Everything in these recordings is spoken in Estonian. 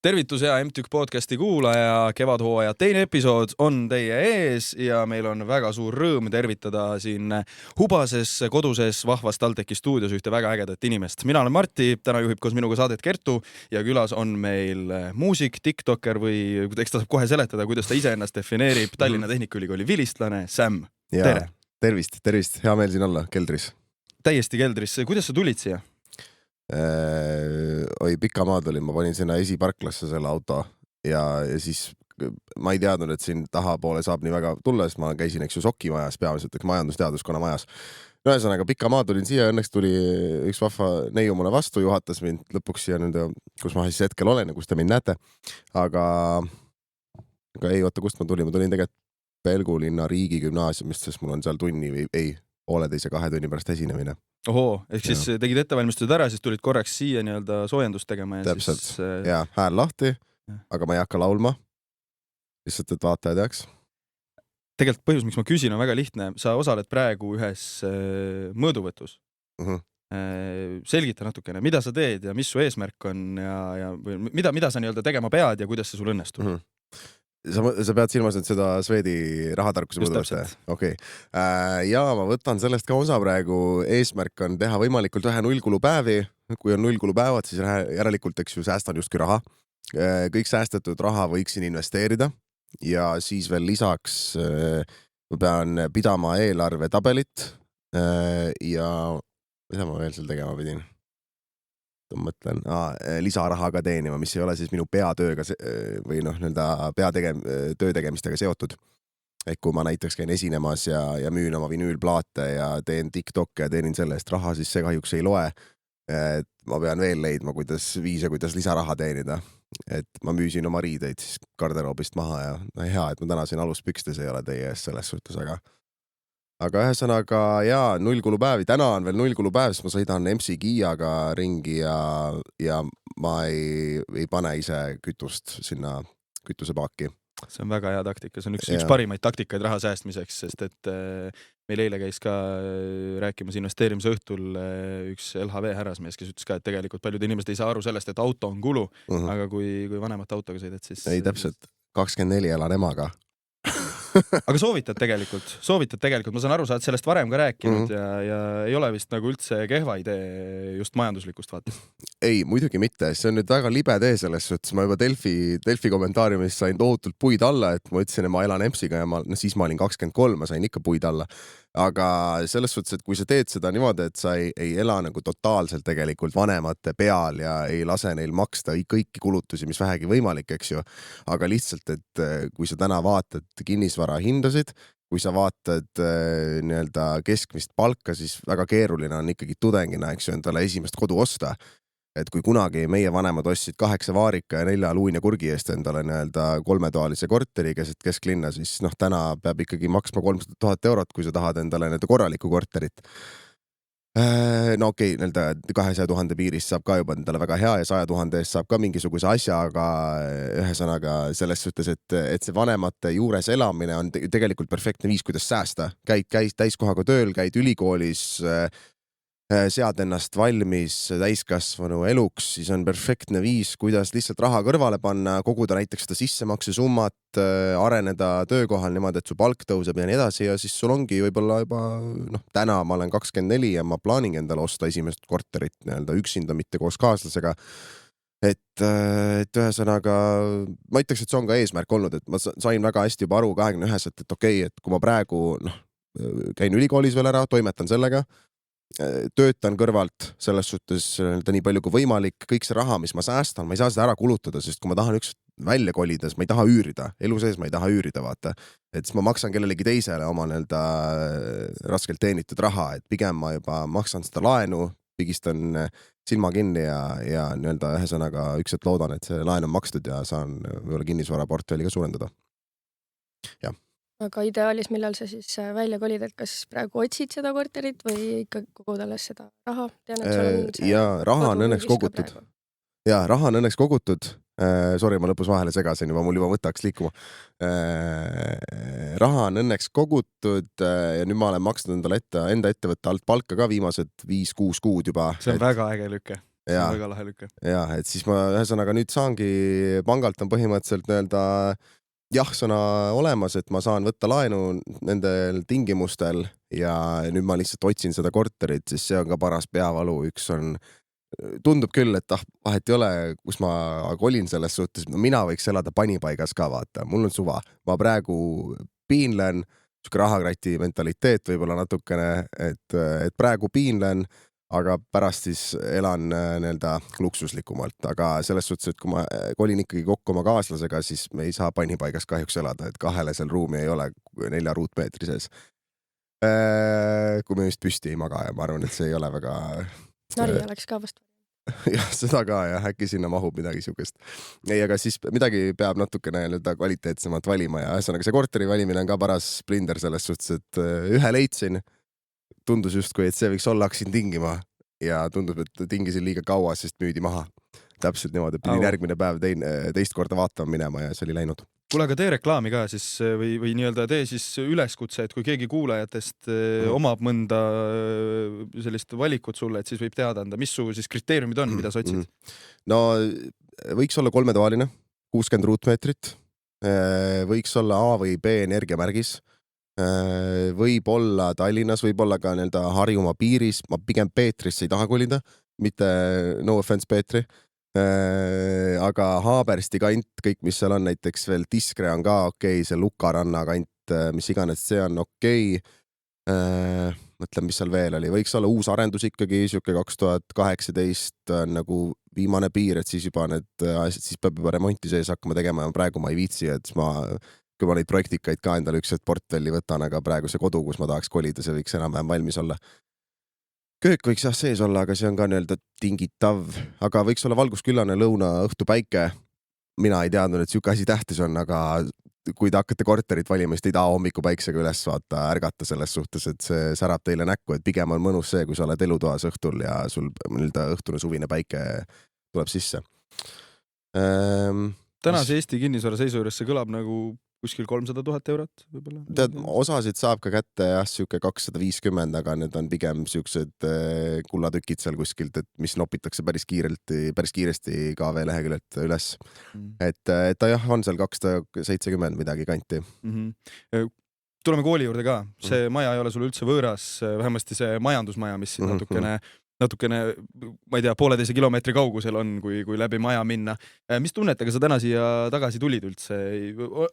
Tervitus ja MTÜK podcasti kuulaja, kevadhooaja teine episood on teie ees ja meil on väga suur rõõm tervitada siin hubases, koduses, vahvas TalTechi stuudios ühte väga ägedat inimest. Mina olen Martti, täna juhib koos minuga saadet Kertu ja külas on meil muusik, tiktoker või eks ta saab kohe seletada, kuidas ta ise ennast defineerib, Tallinna Tehnikaülikooli vilistlane Sam. Tere! Tervist, hea meel siin olla keldris. Täiesti keldris. Kuidas sa tulid siia? Pika maad olin, ma panin sinna esiparklasse selle auto ja siis ma ei teadnud, et siin tahapoole saab nii väga tulla, sest ma käisin Sokimajas, peamiselt majandusteaduskonna majas. Ühesõnaga pika maad tulin siia, õnneks tuli üks vahva neiu mulle vastu, juhatas mind lõpuks siia nüüd, kus ma siis hetkel olen ja kus te mind näete. Aga ei, oota, kust ma tulin tegelikult Pelgu linna riigigümnaasiumist, sest mul on seal tunni või pooleteise 2 tunni pärast esinemine. Ohoo, ehk siis tegid ettevalmistused ära, siis tulid korraks siia nii-öelda soojendust tegema. Ja täpselt, siis... ja hääl lahti, aga ma ei hakka laulma, lihtsalt, et vaataja teaks. Tegelikult põhjus, miks ma küsin, on väga lihtne. Sa osaled praegu ühes mõõduvõtus. Selgita natukene, mida sa teed ja mis su eesmärk on ja mida sa nii-öelda tegema pead ja kuidas see sul õnnestub? Sa pead silmas nüüd seda Swedi rahatarkuse mõõduvast? Okei. Ja ma võtan sellest ka osa praegu. Eesmärk on teha võimalikult vähe nullkulupäevi. Kui on nullkulupäevad, siis järelikult säästan justkui raha. Kõik säästetud raha võiksin investeerida ja siis veel lisaks ma pean pidama eelarve tabelit ja mida ma veel seal tegema pidin? Ma mõtlen, lisaraha ka teenima, mis ei ole siis minu peatööga või töö tegemistega seotud. Et kui ma näiteks käin esinemas ja müün oma vinüülplaate ja teen TikTok ja teenin selle eest raha, siis see kahjuks ei loe. Et ma pean veel leidma viise, kuidas lisaraha teenida. Et ma müüsin oma riideid siis garderoobist maha ja hea, et ma täna siin aluspükstes ei ole teie ees selles suhtes, aga ühesõnaga, nullkulupäevi. Täna on veel nullkulupäev, sest ma sõidan MC Kiiaga ringi ja ma ei pane ise kütust sinna kütusepaaki. See on väga hea taktika. See on üks parimaid taktikaid raha säästmiseks, sest et meil eile käis ka rääkimas investeerimise õhtul üks LHV härrasmees, kes ütles ka, et tegelikult paljud inimesed ei saa aru sellest, et auto on kulu, aga kui vanemat autoga sõidad, siis... Ei, täpselt. 24 elan emaga. Aga soovitad tegelikult, ma saan aru, sa oled sellest varem ka rääkinud ja ei ole vist nagu üldse kehva idee just majanduslikust vaatest. Ei, muidugi mitte, see on nüüd väga libe tee selles suhtes, ma juba Delfi kommentaariumis sain tohutult puid alla, et ma ütlesin, et ma elan EMS-iga ja siis ma olin 23, ma sain ikka puid alla. Aga selles suhtes, et kui sa teed seda niimoodi, et sa ei ela nagu totaalselt tegelikult vanemate peal ja ei lase neil maksta kõiki kulutusi, mis vähegi võimalik, eks ju. Aga lihtsalt, et kui sa täna vaatad kinnisvara hindasid, kui sa vaatad nii-öelda keskmist palka, siis väga keeruline on ikkagi tudengina, eks ju, endale esimest kodu osta. Et kui kunagi meie vanemad ostsid 8 vaarika ja 4 luin ja kurgi eest endale nii-öelda 3-toalise korteri keset kesklinna, siis täna peab ikkagi maksma 300 000 eurot, kui sa tahad endale korralikku korterit. No okei, 200 000 piirist saab ka juba endale väga hea ja 100 000 eest saab ka mingisuguse asja, aga ühesõnaga selles suhtes, et see vanemate juures elamine on tegelikult perfektne viis, kuidas säästa. Käid täiskohaga tööl, käid ülikoolis, sead ennast valmis täiskasvanu eluks, siis on perfektne viis, kuidas lihtsalt raha kõrvale panna, koguda näiteks seda sissemakse summat, areneda töökohal niimoodi, et su palk tõuseb ja nii edasi ja siis sul ongi võib-olla juba, täna ma olen 24 ja ma plaanin endale osta esimest korterit nii-öelda üksinda, mitte koos kaaslasega. Et ühesõnaga, ma ütleks, et see on ka eesmärk olnud, et ma sain väga hästi juba aru 21, et okei, et kui ma praegu käin ülikoolis veel ära, toimetan sellega, töötan kõrvalt selles suhtes nii palju kui võimalik, kõik see raha, mis ma säästan, ma ei saa seda ära kulutada, sest kui ma tahan üks välja kolida, siis ma ei taha üürida, elu sees ma ei taha üürida, vaata. Et siis ma maksan kellelegi teisele oma raskelt teenitud raha, et pigem ma juba maksan seda laenu, pigistan silma kinni ja ühesõnaga ükselt loodan, et see laen on makstud ja saan võib-olla kinnisvaraportfelli ka suurendada. Jah. Aga ideaalis, millal sa siis välja kolid, et kas praegu otsid seda korterit või ikka kogud alles seda raha? Raha on õnneks kogutud. Ja, raha on õnneks kogutud. Sorry, ma lõpus vahele segasin, mul juba mõttaks liikuma. Raha on õnneks kogutud ja nüüd ma olen maksnud enda ettevõtte alt palka ka viimased 5-6 kuud juba. See on väga äge lüke. see on väga lahe lüke. Ja, et siis ma ühesõnaga nüüd saangi, pangalt on põhimõtteliselt nii-öelda jah-sõna olemas, et ma saan võtta laenu nendel tingimustel ja nüüd ma lihtsalt otsin seda korterit, siis see on ka paras peavalu. Üks on, tundub küll, et vahet ei ole, kus ma kolin selles suhtes, mina võiks elada panipaigas ka, vaata, mul on suva. Ma praegu piinlen, siuke rahakrati mentaliteet võib-olla natukene, et praegu piinlen, aga pärast siis elan nii-öelda luksuslikumalt, aga selles suhtes, et kui ma kolin ikkagi kokku oma kaaslasega, siis me ei saa panipaigas kahjuks elada, et kahele seal ruumi ei ole 4 ruutmeetri sees. Kui me just püsti ei maga ja ma arvan, et see ei ole väga... Nari oleks ka vast. jah, seda ka ja äkki sinna mahub midagi siukest. Ei, aga siis midagi peab natukene kvaliteetsemalt valima ja ühesõnaga see korteri valimine on ka paras splinder selles suhtes, et ühe leidsin, tundus justkui, et see võiks olla, hakkasin tingima ja tundub, et tingisin liiga kaua, sest müüdi maha. Täpselt niimoodi, et pidin järgmine päev teist korda vaatama minema ja see oli läinud. Kuule, aga tee reklaami ka siis või nii-öelda tee siis üleskutse, et kui keegi kuulajatest omab mõnda sellist valikut sulle, et siis võib teada anda, mis su siis kriteeriumid on, mida sa otsid? No võiks olla 3-toaline, 60 ruutmeetrit, võiks olla A või B energiamärgis, võib olla Tallinnas, võib olla ka nii-öelda Harjumaa piiris, ma pigem Peetrisse ei taha kolida, mitte no offense Peetri. Aga Haabersti kant, kõik mis seal on, näiteks veel Tiskre on ka okei, see Lukaranna kant, mis iganes, see on okei. Mõtlen, mis seal veel oli, võiks olla uus arendus ikkagi, siuke 2018 on nagu viimane piir, et siis juba siis peab juba remonti sees hakkama tegema ja praegu ma ei viitsi, et kui ma neid projektikaid ka endale üks portfelli võtan, aga praegu see kodu, kus ma tahaks kolida, see võiks enam-vähem valmis olla. Köök võiks jah sees olla, aga see on ka nii-öelda tingitav, aga võiks olla valgusküllane lõuna õhtu päike. Mina ei teadnud, et siuke asi tähtis on, aga kui te hakkate korterit valima, siis te ei taha hommiku päiksega üles vaata, ärgata selles suhtes, et see särab teile näkku, et pigem on mõnus see, kui sa oled elutoas õhtul ja sul nii-öelda õhtune suvine päike tuleb sisse. Tänase Eesti kinnisvara seisu juures see kõlab nagu kuskil 300 000 eurot võib-olla. Tead, osasid saab ka kätte jah, siuke 250, aga need on pigem siuksed kullatükid seal kuskilt, et mis nopitakse päris kiiresti KV leheküljelt üles. Et ta jah, on seal 270 midagi kanti. Tuleme kooli juurde ka. See maja ei ole sulle üldse võõras, vähemasti see majandusmaja, mis siin natukene, ma ei tea, 1,5 kilomeetri kaugusel on, kui läbi maja minna. Mis tunnetega sa täna siia tagasi tulid üldse?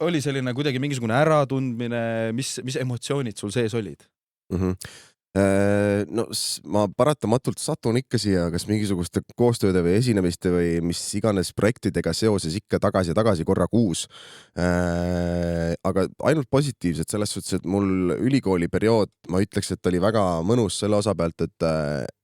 Oli selline kuidagi mingisugune äratundmine, mis emotsioonid sul sees olid? No ma paratamatult satun ikka siia kas mingisuguste koostööde või esinemiste või mis iganes projektidega seoses ikka tagasi korra kuus. Aga ainult positiivselt selles suhtes, et mul ülikooli periood, ma ütleks, et oli väga mõnus selle osa pealt,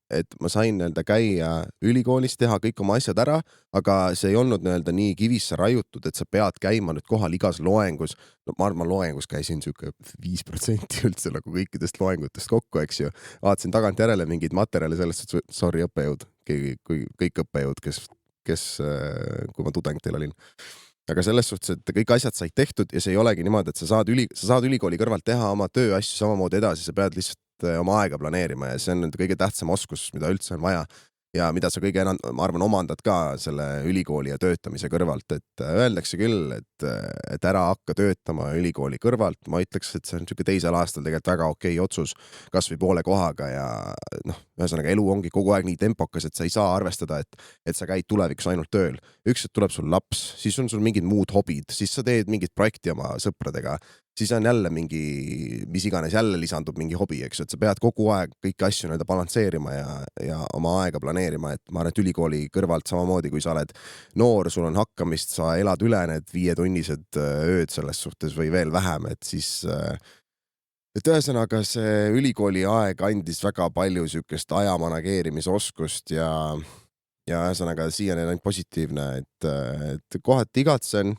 et ma sain nii-öelda käia ülikoolis, teha kõik oma asjad ära, aga see ei olnud nii-öelda nii kivisse raiutud, et sa pead käima nüüd kohal igas loengus. No ma arvan, loengus käisin siuke 5% üldse nagu kõikidest loengutest kokku, eks ju. Vaatasin tagant järele mingid materjali sellest, et sorry õppejõud, kõik õppejõud, kes kui ma tudeng teil olin. Aga selles suhtes, et kõik asjad said tehtud ja see ei olegi niimoodi, et sa saad ülikooli kõrvalt teha oma tööasju samamoodi edasi, sa pead lihtsalt oma aega planeerima ja see on kõige tähtsam oskus, mida üldse on vaja ja mida sa kõige enam, ma arvan, omandad ka selle ülikooli ja töötamise kõrvalt, et öeldakse küll, et ära hakka töötama ülikooli kõrvalt. Ma ütleks, et see on niisugune teisel aastal tegelikult väga okei otsus, kas või poole kohaga ja ühesõnaga elu ongi kogu aeg nii tempokas, et sa ei saa arvestada, et sa käid tulevikus ainult tööl. Üks, et tuleb sul laps, siis on sul mingid muud hobid, siis sa teed mingit projekti oma sõpradega, siis on jälle mis iganes jälle lisandub mingi hobi, eks, et sa pead kogu aeg kõiki asju nii-öelda balansseerima ja oma aega planeerima, et ma arvan, et ülikooli kõrvalt samamoodi, kui sa oled noor, sul on hakkamist, sa elad üle need 5-tunnised ööd selles suhtes või veel vähem, et siis et ühesõnaga see ülikooli aeg andis väga palju siukest ajamanageerimisoskust ja ühesõnaga siiani on ainult positiivne, et kohati igatsen,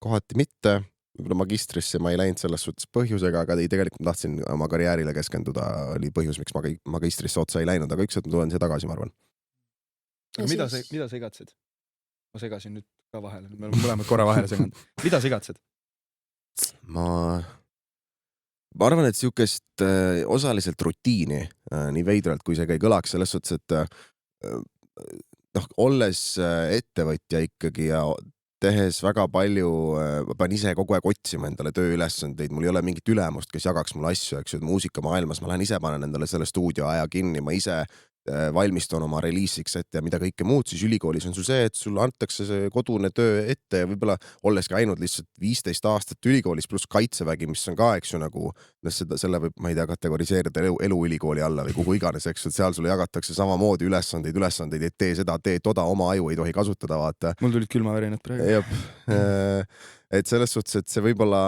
kohati mitte. Võib-olla magistrisse ma ei läinud selles suhtes põhjusega, aga tegelikult tahtsin oma karjäärile keskenduda, oli põhjus, miks magistrisse otsa ei läinud, aga üks, et ma tulen siia tagasi, ma arvan. Mida sa igatsed? Ma segasin nüüd ka vahele, me oleme mõlemad korra vahele seganud. Mida sa igatsed? Ma arvan, et siukest osaliselt rutiini, nii veidralt, kui see ka ei kõlaks selles suhtes, et olles ettevõtja ikkagi ja tehes väga palju, ma pean ise kogu aeg otsima endale tööülesandeid, mul ei ole mingit ülemust, kes jagaks mulle asju, eks ju, et muusikamaailmas ma lähen ise, panen endale selle stuudioaja kinni, ma ise valmistun oma reliisiks ette ja mida kõike muud, siis ülikoolis on sul see, et sulle antakse see kodune töö ette ja võib-olla olles käinud lihtsalt 15 aastat ülikoolis pluss kaitsevägi, mis on ka, eks ju, nagu selle võib, ma ei tea, kategoriseerida elu ülikooli alla või kuhu iganes, eks ju, et seal sulle jagatakse samamoodi ülesandeid, et tee seda, tee toda, oma aju ei tohi kasutada, vaata. Mul tulid külmavärinad praegu. Jep. Et selles suhtes, et see võib-olla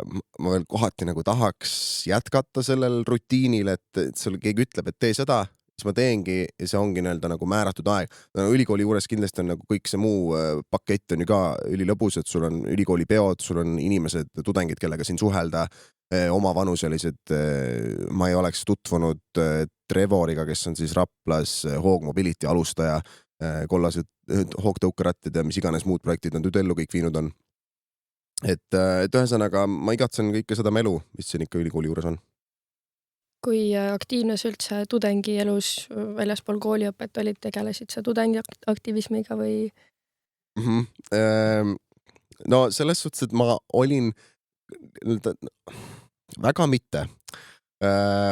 ma veel kohati nagu tahaks jätkata sellel rutiinil, et sul keegi ütleb, et tee seda, siis ma teengi ja see ongi nii-öelda nagu määratud aeg. No, ülikooli juures kindlasti on nagu kõik see muu pakett on ju ka ülilõbus, et sul on ülikooli peod, sul on inimesed, tudengid, kellega siin suhelda, oma vanuselised, ma ei oleks tutvunud Trevoriga, kes on siis Raplas Hoog Mobility alustaja, kollased hoogtõukerattid ja mis iganes muud projektid on ellu kõik viinud on. Et ühesõnaga ma igatsen kõike seda melu, mis siin ikka ülikooli juures on. Kui aktiivne sa üldse tudengi elus väljaspool kooliõpet olid, tegelesid sa tudengi aktivismiga või? No selles suhtes, et ma olin väga mitte.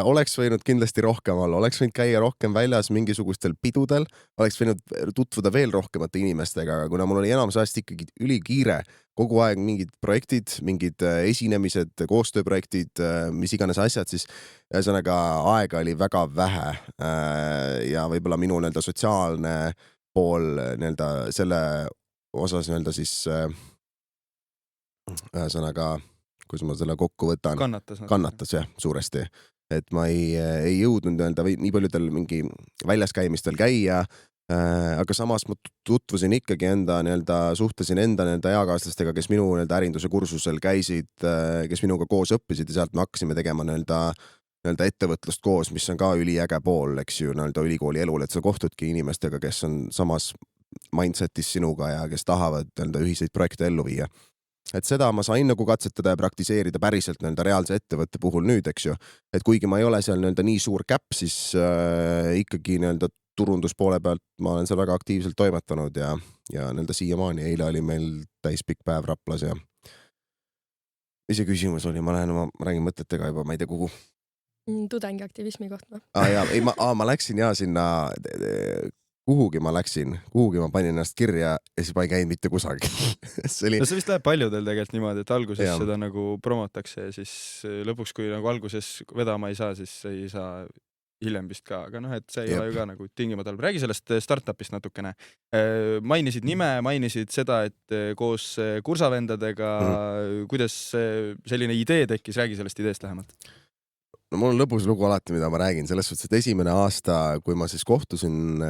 Oleks võinud kindlasti rohkem olla, oleks võinud käia rohkem väljas mingisugustel pidudel, oleks võinud tutvuda veel rohkemate inimestega, aga kuna mul oli enamus ajast ikkagi ülikiire, kogu aeg mingid projektid, mingid esinemised, koostööprojektid, mis iganes asjad, siis ühesõnaga aega oli väga vähe ja võib-olla minu nii-öelda sotsiaalne pool nii-öelda selle osas nii-öelda siis ühesõnaga kus ma selle kokku võtan. Kannatas jah, suuresti. Et ma ei jõudnud nii-öelda nii paljudel mingi väljaskäimistel käia, aga samas ma tutvusin ikkagi suhtlesin enda eakaaslastega, kes minu ärinduse kursusel käisid, kes minuga koos õppisid ja sealt me hakkasime tegema ettevõtlust koos, mis on ka üliäge pool, eks ju, ülikooli elul, et sa kohtudki inimestega, kes on samas mindsetis sinuga ja kes tahavad ühiseid projekte ellu viia. Et seda ma sain nagu katsetada ja praktiseerida päriselt reaalse ettevõtte puhul nüüd, eks ju. Et kuigi ma ei ole seal nii suur käpp, siis ikkagi turunduspoole pealt ma olen seal väga aktiivselt toimetanud ja siiamaani. Eile oli meil täispikk päev Raplas ja mis see küsimus oli? Ma räägin mõtetega juba, ma ei tea kuhu. Tudengi aktivismi kohta. Ma läksin ja sinna kuhugi ma panin ennast kirja ja siis ma ei käinud mitte kusagil. See vist läheb paljudel tegelikult niimoodi, et alguses seda nagu promotakse ja siis lõpuks, kui nagu alguses vedama ei saa, siis ei saa hiljem vist ka, aga et see ei ole ju ka nagu tingimata. Räägi sellest startupist natukene. Mainisid nime, mainisid seda, et koos kursavendadega, kuidas selline idee tekkis, räägi sellest ideest lähemalt. No mul on lõbus lugu alati, mida ma räägin, selles suhtes, et esimene aasta, kui ma siis kohtusin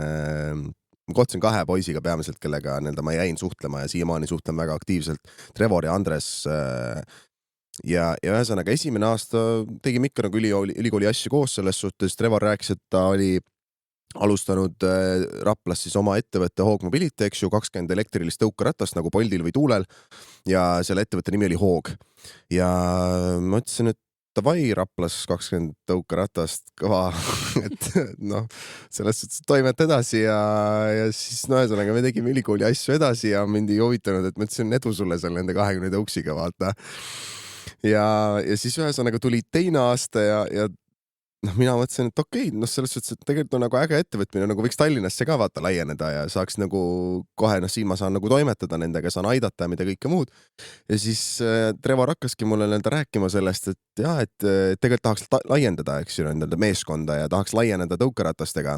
2 poisiga peamiselt, kellega ma jäin suhtlema ja siiamaani suhtlen väga aktiivselt, Trevor ja Andres. Ja ühesõnaga esimene aasta tegime ikka nagu ülikooli asju koos selles suhtes. Trevor rääkis, et ta oli alustanud Raplas siis oma ettevõtte Hoog Mobility, eks ju, 20 elektrilist tõukeratast nagu Boltil või Tuulel ja selle ettevõtte nimi oli Hoog. Ja ma ütlesin, et davai Raplas 20 tõukeratast, kõva, et selles suhtes toimet edasi ja siis ühesõnaga me tegime ülikooli asju edasi ja mind ei huvitanud, et ma ütlesin edu sulle seal nende 20 tõuksiga, vaata. Ja siis ühesõnaga tuli teine aasta ja mina mõtlesin, et okei, selles suhtes, et tegelikult on nagu äge ettevõtmine, nagu võiks Tallinnasse ka vaata laieneda ja saaks nagu kohe, siin ma saan nagu toimetada nendega, saan aidata ja mida kõike muud. Ja siis Trevor hakkaski mulle rääkima sellest, et jah, et tegelikult tahaks laiendada, eks ju, meeskonda ja tahaks laieneda tõukeratastega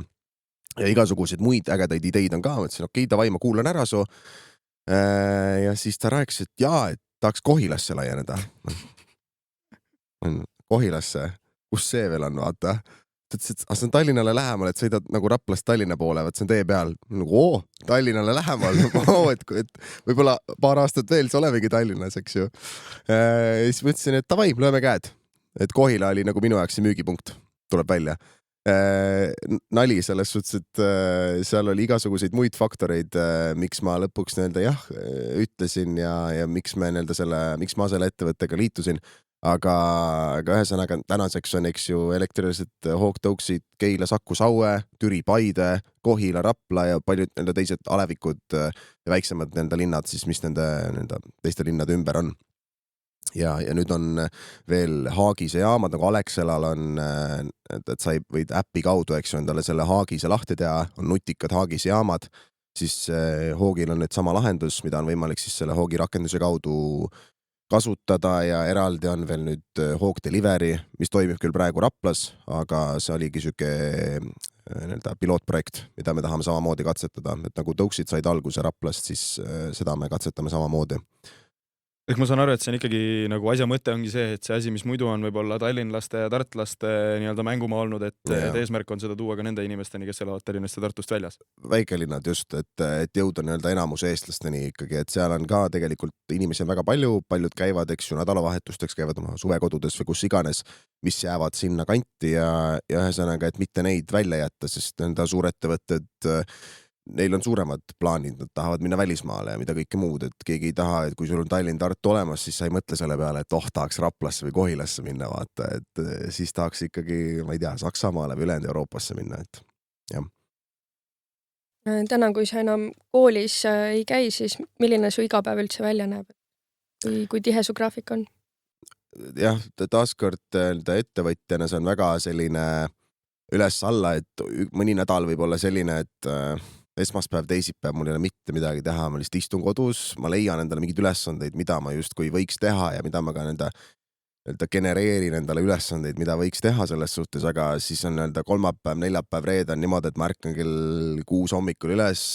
ja igasuguseid muid ägedaid ideid on ka. Mõtlesin, okei, davai, ma kuulan ära su. Ja siis ta rääkis, et jaa, et tahaks Kohilasse laieneda. Kohilasse. Kus see veel on, vaata. See on Tallinnale lähemal, et sõidad nagu Raplast Tallinna poole, vaat see on tee peal. Nagu, Tallinnale lähemal. Et võib-olla paar aastat veel, see olemegi Tallinnas, eks ju. Ja siis mõtlesin, et davai, lööme käed. Et Kohila oli nagu minu jaoks see müügipunkt, tuleb välja. Nali selles suhtes, et seal oli igasuguseid muid faktoreid, miks ma lõpuks ütlesin ja miks ma selle ettevõttega liitusin. aga ühesõnaga tänaseks on, eks ju, elektrilised hoogtõuksid Keila, Saku, Saue, Türi, Paide, Kohila, Rapla ja paljud nende teised alevikud ja väiksemad nende linnad siis, mis nende teiste linnade ümber on. Ja nüüd on veel Haagise jaamad, nagu Alexelal on, et sa võid äppi kaudu, eks ju, endale selle Haagise lahti teha, on nutikad Haagise jaamad, siis Hoogil on nüüd sama lahendus, mida on võimalik siis selle Hoogi rakenduse kaudu kasutada ja eraldi on veel nüüd Hoog Delivery, mis toimib küll praegu Raplas, aga see oligi siuke pilootprojekt, mida me tahame samamoodi katsetada, et nagu tõuksid said alguse Raplast, siis seda me katsetame samamoodi. Ehk ma saan aru, et see on ikkagi nagu asja mõte ongi see, et see asi, mis muidu on võib-olla tallinlaste ja tartlaste nii-öelda mängumaa olnud, et eesmärk on seda tuua ka nende inimesteni, kes elavad Tallinnast ja Tartust väljas. Väikelinnad just, et jõuda nii-öelda enamus eestlasteni ikkagi, et seal on ka tegelikult inimesi on väga palju, paljud käivad, eks ju, nädalavahetusteks käivad oma suvekodudes või kus iganes, mis jäävad sinna kanti ja ühesõnaga, et mitte neid välja jätta, sest nende suurettevõtted neil on suuremad plaanid, nad tahavad minna välismaale ja mida kõike muud, et keegi ei taha, et kui sul on Tallinn-Tartu olemas, siis sa ei mõtle selle peale, et tahaks Raplasse või Kohilasse minna, vaata, et siis tahaks ikkagi, ma ei tea, Saksamaale või ülejäänud Euroopasse minna, et jah. Täna, kui sa enam koolis ei käi, siis milline su igapäev üldse välja näeb? Kui tihe su graafik on? Jah, taaskord ettevõtjana see on väga selline üles-alla, et mõni nädal võib olla selline, et esmaspäev, teisipäev, mul ei ole mitte midagi teha, ma lihtsalt istun kodus, ma leian endale mingeid ülesandeid, mida ma justkui võiks teha ja mida ma ka genereerin endale ülesandeid, mida võiks teha selles suhtes, aga siis on kolmapäev, neljapäev, reede on niimoodi, et ma ärkan kell 6 hommikul üles,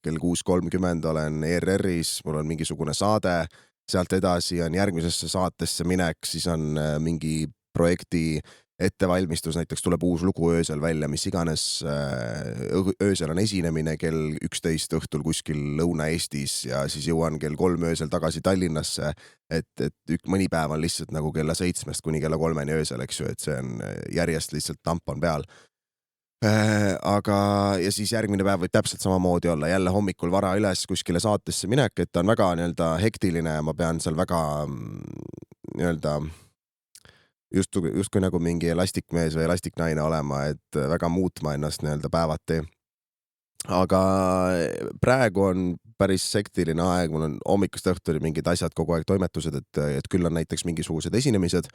kell 6:30 olen ERR-is, mul on mingisugune saade, sealt edasi on järgmisesse saatesse minek, siis on mingi projekti ettevalmistus, näiteks tuleb uus lugu öösel välja, mis iganes, öösel on esinemine kell 11 õhtul kuskil Lõuna-Eestis ja siis jõuan kell 3 öösel tagasi Tallinnasse, et mõni päev on lihtsalt nagu kella 7 kuni kella 3 öösel, eks ju, et see on järjest lihtsalt tamp on peal. Aga ja siis järgmine päev võib täpselt samamoodi olla, jälle hommikul vara üles kuskile saatesse minek, et ta on väga hektiline ja ma pean seal väga justkui nagu mingi elastikmees või elastiknaine olema, et väga muutma ennast päevati. Aga praegu on päris sektiline aeg, mul on hommikust õhtuni mingid asjad kogu aeg toimetused, et küll on näiteks mingisugused esinemised,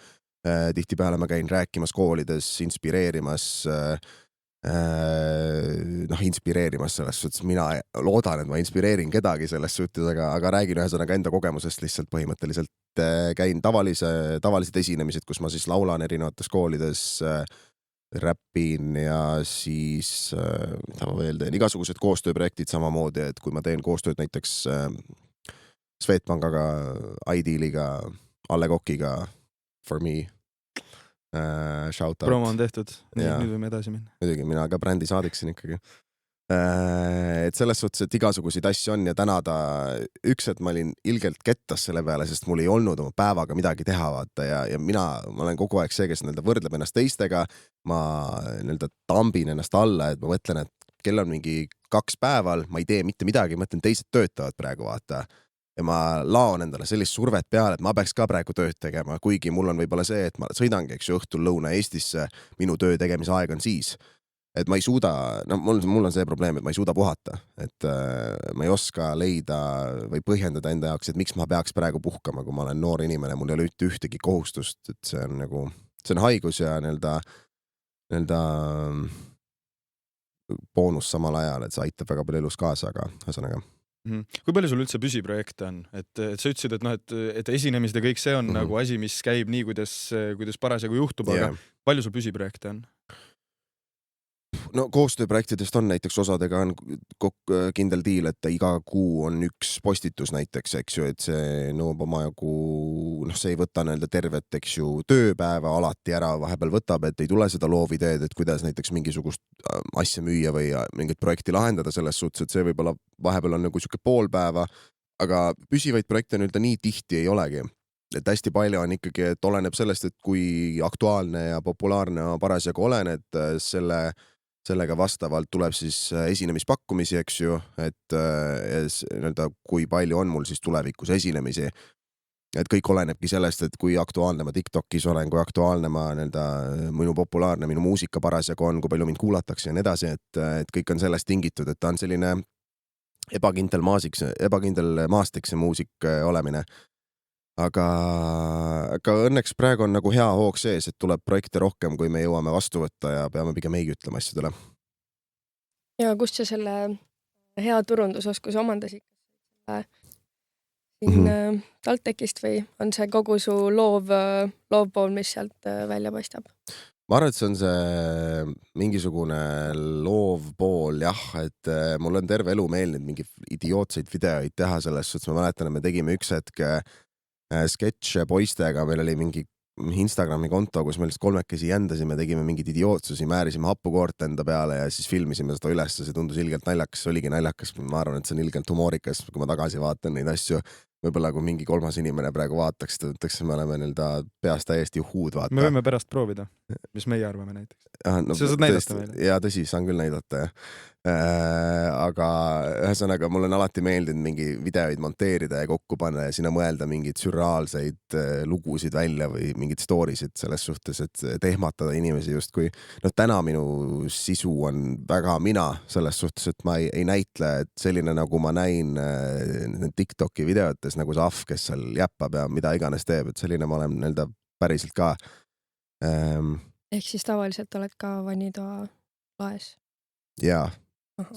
tihtipeale ma käin rääkimas koolides, inspireerimas selles suhtes, mina loodan, et ma inspireerin kedagi selles suhtes, aga räägin ühesõnaga enda kogemusest lihtsalt põhimõtteliselt. Käin tavalised esinemised, kus ma siis laulan erinevates koolides, räppin ja siis mida ma veel teen, igasugused koostööprojektid samamoodi, et kui ma teen koostööd näiteks Swedbankaga, iDealiga, Alle Kokiga, For Me, shout out. Promo on tehtud, nüüd võime edasi minna. Muidugi, mina ka brändi saadiksin ikkagi. Et selles suhtes, et igasuguseid asju on ja tänada et ma olin ilgelt kettas selle peale, sest mul ei olnud oma päevaga midagi teha, vaata, ja ma olen kogu aeg see, kes võrdleb ennast teistega, ma tambin ennast alla, et ma mõtlen, et kell on mingi 2 päeval, ma ei tee mitte midagi, mõtlen teised töötavad praegu, vaata. Ja ma laon endale sellist survet peale, et ma peaks ka praegu tööd tegema, kuigi mul on võib-olla see, et ma sõidangi, eks ju, õhtul Lõuna-Eestisse, minu töö tegemise aeg on siis. Et ma ei suuda, mul on see probleem, et ma ei suuda puhata, et ma ei oska leida või põhjendada enda jaoks, et miks ma peaks praegu puhkama, kui ma olen noor inimene, mul ei ole ühtegi kohustust, et see on haigus ja boonus samal ajal, et see aitab väga palju elus kaasa, aga ühesõnaga. Kui palju sul üldse püsiprojekte on? Et sa ütlesid, et esinemised ja kõik see on nagu asi, mis käib nii, kuidas parasjagu juhtub, aga palju sul püsiprojekte on? No koostööprojektidest on näiteks osadega on kindel diil, et iga kuu on üks postitus näiteks, eks ju, et see nõuab omajagu, see ei võta tervet, eks ju, tööpäeva alati ära, vahepeal võtab, et ei tule seda loovideed, et kuidas näiteks mingisugust asja müüa või mingit projekti lahendada selles suhtes, et see võib-olla vahepeal on nagu siuke pool päeva, aga püsivaid projekte nii tihti ei olegi. Et hästi palju on ikkagi, et oleneb sellest, et kui aktuaalne ja populaarne ma parasjagu olen, et sellega vastavalt tuleb siis esinemispakkumisi, eks ju, et kui palju on mul siis tulevikus esinemisi. et kõik olenebki sellest, et kui aktuaalne ma TikTokis olen, kui aktuaalne ma minu populaarne, minu muusika parasjagu on, kui palju mind kuulatakse ja nii edasi, et kõik on sellest tingitud, et ta on selline ebakindel maastik see muusik olemine. Aga õnneks praegu on nagu hea hoog sees, et tuleb projekte rohkem, kui me jõuame vastu võtta ja peame pigem ei ütlema asjadele. Ja kust sa selle hea turundusoskuse omandasid? Siin TalTechist või on see kogu su loov pool, mis sealt välja paistab? Ma arvan, et see on see mingisugune loov pool, jah, et mul on terve elu meeldinud mingi idiootseid videoid teha selles suhtes. Ma mäletan, et me tegime üks hetk sketše poistega, meil oli mingi Instagrami konto, kus me lihtsalt kolmekesi jändasime, tegime mingeid idiootsusi, määrisime happukoort enda peale ja siis filmisime seda üles. See tundus ilgelt naljakas, oligi naljakas. Ma arvan, et see on ilgelt humoorikas, kui ma tagasi vaatan neid asju. Võib-olla kui mingi kolmas inimene praegu vaataks, ütleks, me oleme peas täiesti huud vaata. Me võime pärast proovida, mis meie arvame näiteks. No, sa saad näidata meile. Ja tõsi, saan küll näidata, jah. Aga ühesõnaga, mul on alati meeldinud mingi videoid monteerida ja kokku panna ja sinna mõelda mingeid sürreaalseid lugusid välja või mingid stories'id selles suhtes, et ehmatada inimesi justkui. No täna minu sisu on väga mina selles suhtes, et ma ei näitle, et selline nagu ma näin TikToki videotes nagu see ahv, kes seal jäppab ja mida iganes teeb, et selline ma olen päriselt ka. Ehk siis tavaliselt oled ka vannitoa laes? Jaa,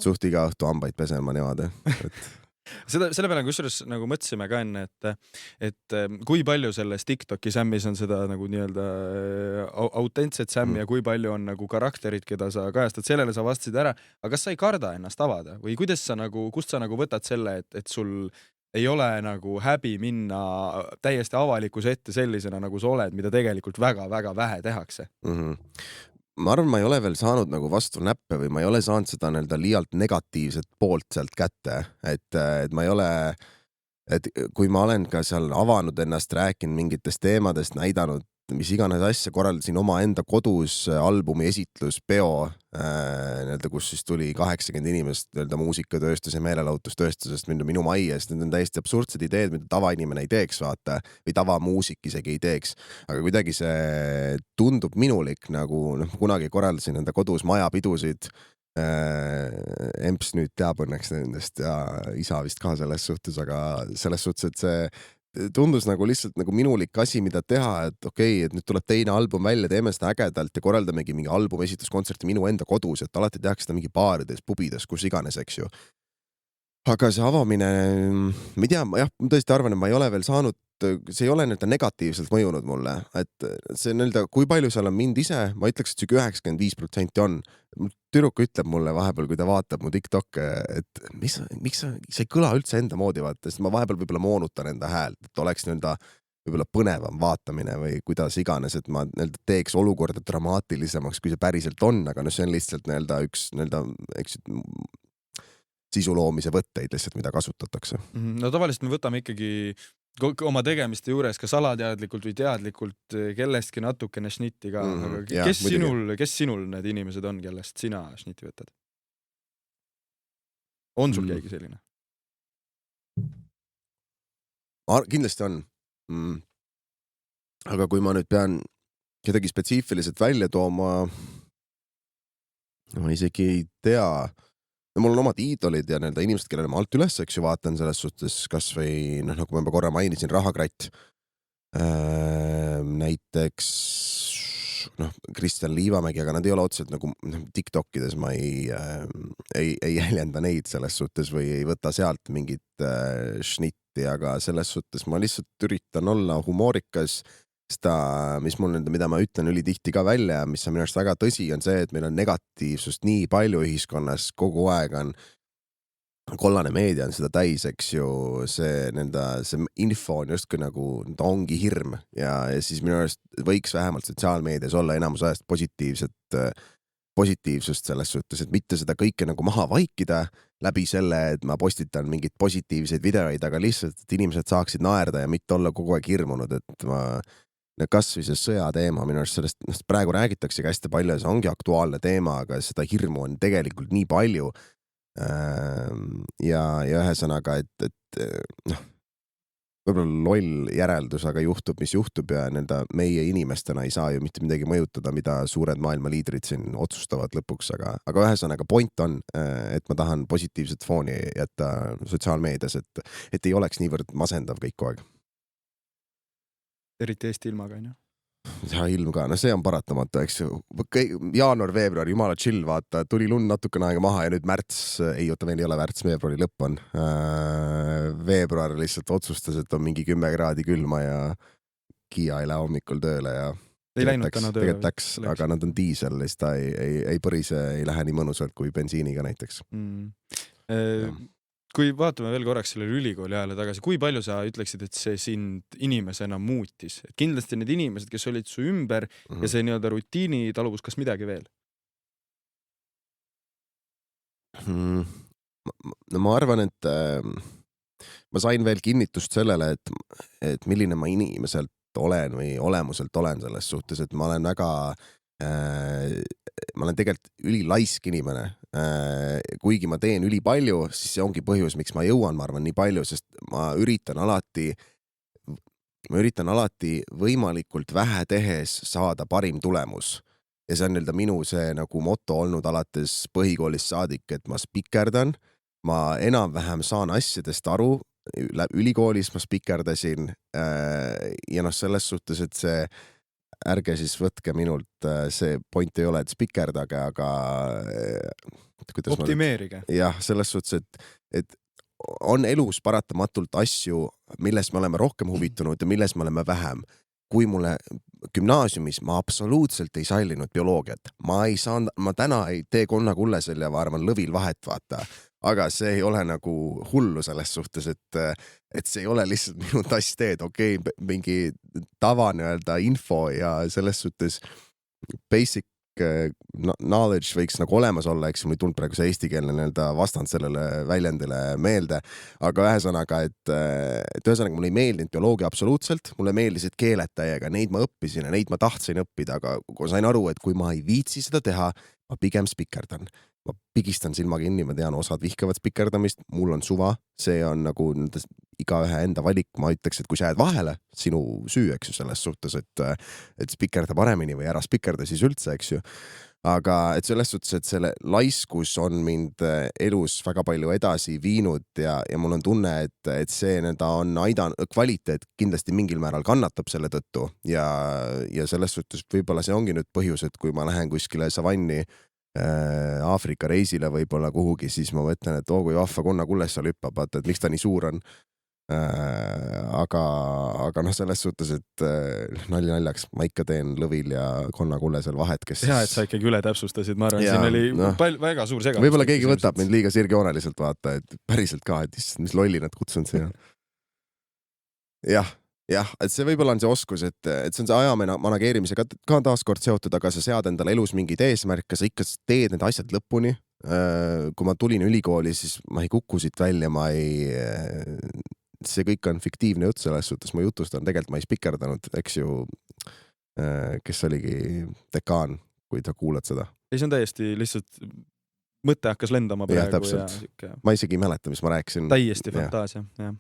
suht iga õhtu hambaid pesema niimoodi. Selle peale kusjuures nagu mõtlesime ka enne, et kui palju selles TikToki sämmis on seda nagu nii-öelda autentset sämmi ja kui palju on nagu karakterid, keda sa kajastad, sellele sa vastasid ära. Aga kas sa ei karda ennast avada või kust sa nagu võtad selle, et sul ei ole nagu häbi minna täiesti avalikkuse ette sellisena, nagu sa oled, mida tegelikult väga-väga vähe tehakse? Ma arvan, ma ei ole veel saanud nagu vastu näppe või ma ei ole saanud seda liialt negatiivset poolt sealt kätte, et ma ei ole, et kui ma olen ka seal avanud ennast, rääkinud mingitest teemadest, näidanud, mis iganes asja, korraldasin oma enda kodus albumi esitluspeo, kus siis tuli 80 inimest muusikatööstus ja meelelahutustööstusest minu majja, sest need on täiesti absurdsed ideed, mida tavainimene ei teeks, vaata, või tavamuusik isegi ei teeks. Aga kuidagi see tundub minulik, nagu kunagi korraldasin enda kodus majapidusid, Emps nüüd teab õnneks nendest ja isa vist ka selles suhtes, aga selles suhtes, et see tundus nagu lihtsalt nagu minulik asi, mida teha, et okei, et nüüd tuleb teine album välja, teeme seda ägedalt ja korraldamegi mingi album esituskontserti minu enda kodus, et alati tehakse seda mingi baarides, pubides, kus iganes, eks ju. Aga see avamine, ma ei tea, jah, ma tõesti arvan, et ma ei ole veel saanud, see ei ole negatiivselt mõjunud mulle, et see kui palju seal on mind ise, ma ütleks, et 95% on. Tüdruk ütleb mulle vahepeal, kui ta vaatab mu TikTok, et miks sa ei kõla üldse enda moodi vaata, sest ma vahepeal võib-olla moonutan enda häält, et oleks võib-olla põnevam vaatamine või kuidas iganes, et ma teeks olukorda dramaatilisemaks, kui see päriselt on, aga see on lihtsalt üks sisu loomise võtteid lihtsalt, mida kasutatakse. No tavaliselt me võtame ikkagi oma tegemiste juures ka salateadlikult või teadlikult kellestki natukene šnitti ka. Aga kes sinul need inimesed on, kellest sina šnitti võtad? On sul keegi selline? Kindlasti on. Aga kui ma nüüd pean kedagi spetsiifiliselt välja tooma, ma isegi ei tea. Mul on omad iidolid ja inimesed, kellele ma alt üles, eks ju, vaatan selles suhtes, kas või, nagu ma juba korra mainisin, Rahakratt. Näiteks Kristjan Liivamägi, aga nad ei ole otseselt nagu TikTokides, ma ei jäljenda neid selles suhtes või ei võta sealt mingit šnitti, aga selles suhtes ma lihtsalt üritan olla humoorikas. Seda, mida ma ütlen ülitihti ka välja, mis on minu arust väga tõsi, on see, et meil on negatiivsust nii palju ühiskonnas, kogu aeg on kollane meedia on seda täis, eks ju, see info on justkui nagu, ta ongi hirm ja siis minu arust võiks vähemalt sotsiaalmeedias olla enamus ajast positiivsust selles suhtes, et mitte seda kõike nagu maha vaikida läbi selle, et ma postitan mingeid positiivseid videoid, aga lihtsalt, et inimesed saaksid naerda ja mitte olla kogu aeg hirmunud, et kas või see sõjateema, minu arust sellest praegu räägitakse hästi palju ja see ongi aktuaalne teema, aga seda hirmu on tegelikult nii palju ja ühesõnaga, et võib-olla loll järeldus, aga juhtub, mis juhtub ja meie inimestena ei saa ju mitte midagi mõjutada, mida suured maailma liidrid siin otsustavad lõpuks, aga ühesõnaga point on, et ma tahan positiivset fooni jätta sotsiaalmeedias, et ei oleks niivõrd masendav kõik aeg. Eriti Eesti ilmaga, on ju? Ja ilm ka, no see on paratamatu, eks ju. Jaanuar, veebruar, jumala chill, vaata, tuli lund natukene aega maha ja nüüd märts, ei oota, veel ei ole märts, veebruari lõpp on. Veebruar lihtsalt otsustas, et on mingi 10 kraadi külma ja Kiia ei lähe hommikul tööle ja ei läinud täna tööle. Tegelikult läks, aga nad on diisel, siis ta ei põrise, ei lähe nii mõnusalt kui bensiiniga näiteks. Kui vaatame veel korraks sellele ülikooli ajale tagasi, kui palju sa ütleksid, et see sind inimesena muutis? Kindlasti need inimesed, kes olid su ümber ja see nii-öelda rutiini taluvus, kas midagi veel? No ma arvan, et ma sain veel kinnitust sellele, et milline ma inimeselt olen või olemuselt olen selles suhtes, et ma olen tegelikult ülilaisk inimene. Kuigi ma teen ülipalju, siis see ongi põhjus, miks ma jõuan, ma arvan, nii palju, sest ma üritan alati võimalikult vähe tehes saada parim tulemus. Ja see on minu see nagu moto olnud alates põhikoolist saadik, et ma spikerdan, ma enam-vähem saan asjadest aru, ülikoolis ma spikerdasin ja selles suhtes, et see ärge siis võtke minult, see point ei ole, et spikerdage, aga optimeerige. Jah, selles suhtes, et on elus paratamatult asju, millest me oleme rohkem huvitunud ja millest me oleme vähem. Kui mulle gümnaasiumis ma absoluutselt ei sallinud bioloogiat. Ma täna ei tee Konna Kullesel ja ma arvan lõvil vahet, vaata. Aga see ei ole nagu hullu selles suhtes, et see ei ole lihtsalt minu tassteed, okei, mingi tava info ja selles suhtes basic knowledge võiks nagu olemas olla, eks mul ei tulnud praegu see eestikeelne vastand sellele väljendile meelde, aga ühesõnaga, et ühesõnaga mulle ei meeldinud bioloogia absoluutselt, mulle meeldisid keeled täiega, neid ma õppisin ja neid ma tahtsin õppida, aga kui sain aru, et kui ma ei viitsi seda teha, ma pigem spikerdan. Ma pigistan silma kinni, ma tean, osad vihkavad spikerdamist, mul on suva, see on nagu igaühe enda valik, ma ütleks, et kui sa jääd vahele, sinu süü, eks ju, selles suhtes, et spikerda paremini või ära spikerda siis üldse, eks ju. Aga et selles suhtes, et selle laiskus on mind elus väga palju edasi viinud ja mul on tunne, et see on aidanud, kvaliteet kindlasti mingil määral kannatab selle tõttu ja selles suhtes võib-olla see ongi nüüd põhjus, et kui ma lähen kuskile savanni Aafrika reisile võib-olla kuhugi, siis ma mõtlen, et kui vahva Konna Kullessal hüppab, vaata, et miks ta nii suur on. Aga selles suhtes, et nalja naljaks, ma ikka teen lõvil ja Konna Kullesel vahet, kes... Hea, et sa ikkagi üle täpsustasid, ma arvan, siin oli väga suur segadus. Võib-olla keegi võtab mind liiga sirgjooneliselt, vaata, et päriselt ka, et mis lolli nad kutsunud siia. Jah, et see võib-olla on see oskus, et see on see aja manageerimisega ka taaskord seotud, aga sa sead endale elus mingid eesmärke, sa ikka teed need asjad lõpuni. Kui ma tulin ülikooli, siis ma ei kukku siit välja, see kõik on fiktiivne jutt selles suhtes, ma jutustan, tegelikult ma ei spikerdanud, eks ju, kes oligi dekaan, kui sa kuulad seda. Ei, see on täiesti lihtsalt mõte hakkas lendama praegu. Ja ma isegi ei mäleta, mis ma rääkisin. Täiesti fantaasia, jah.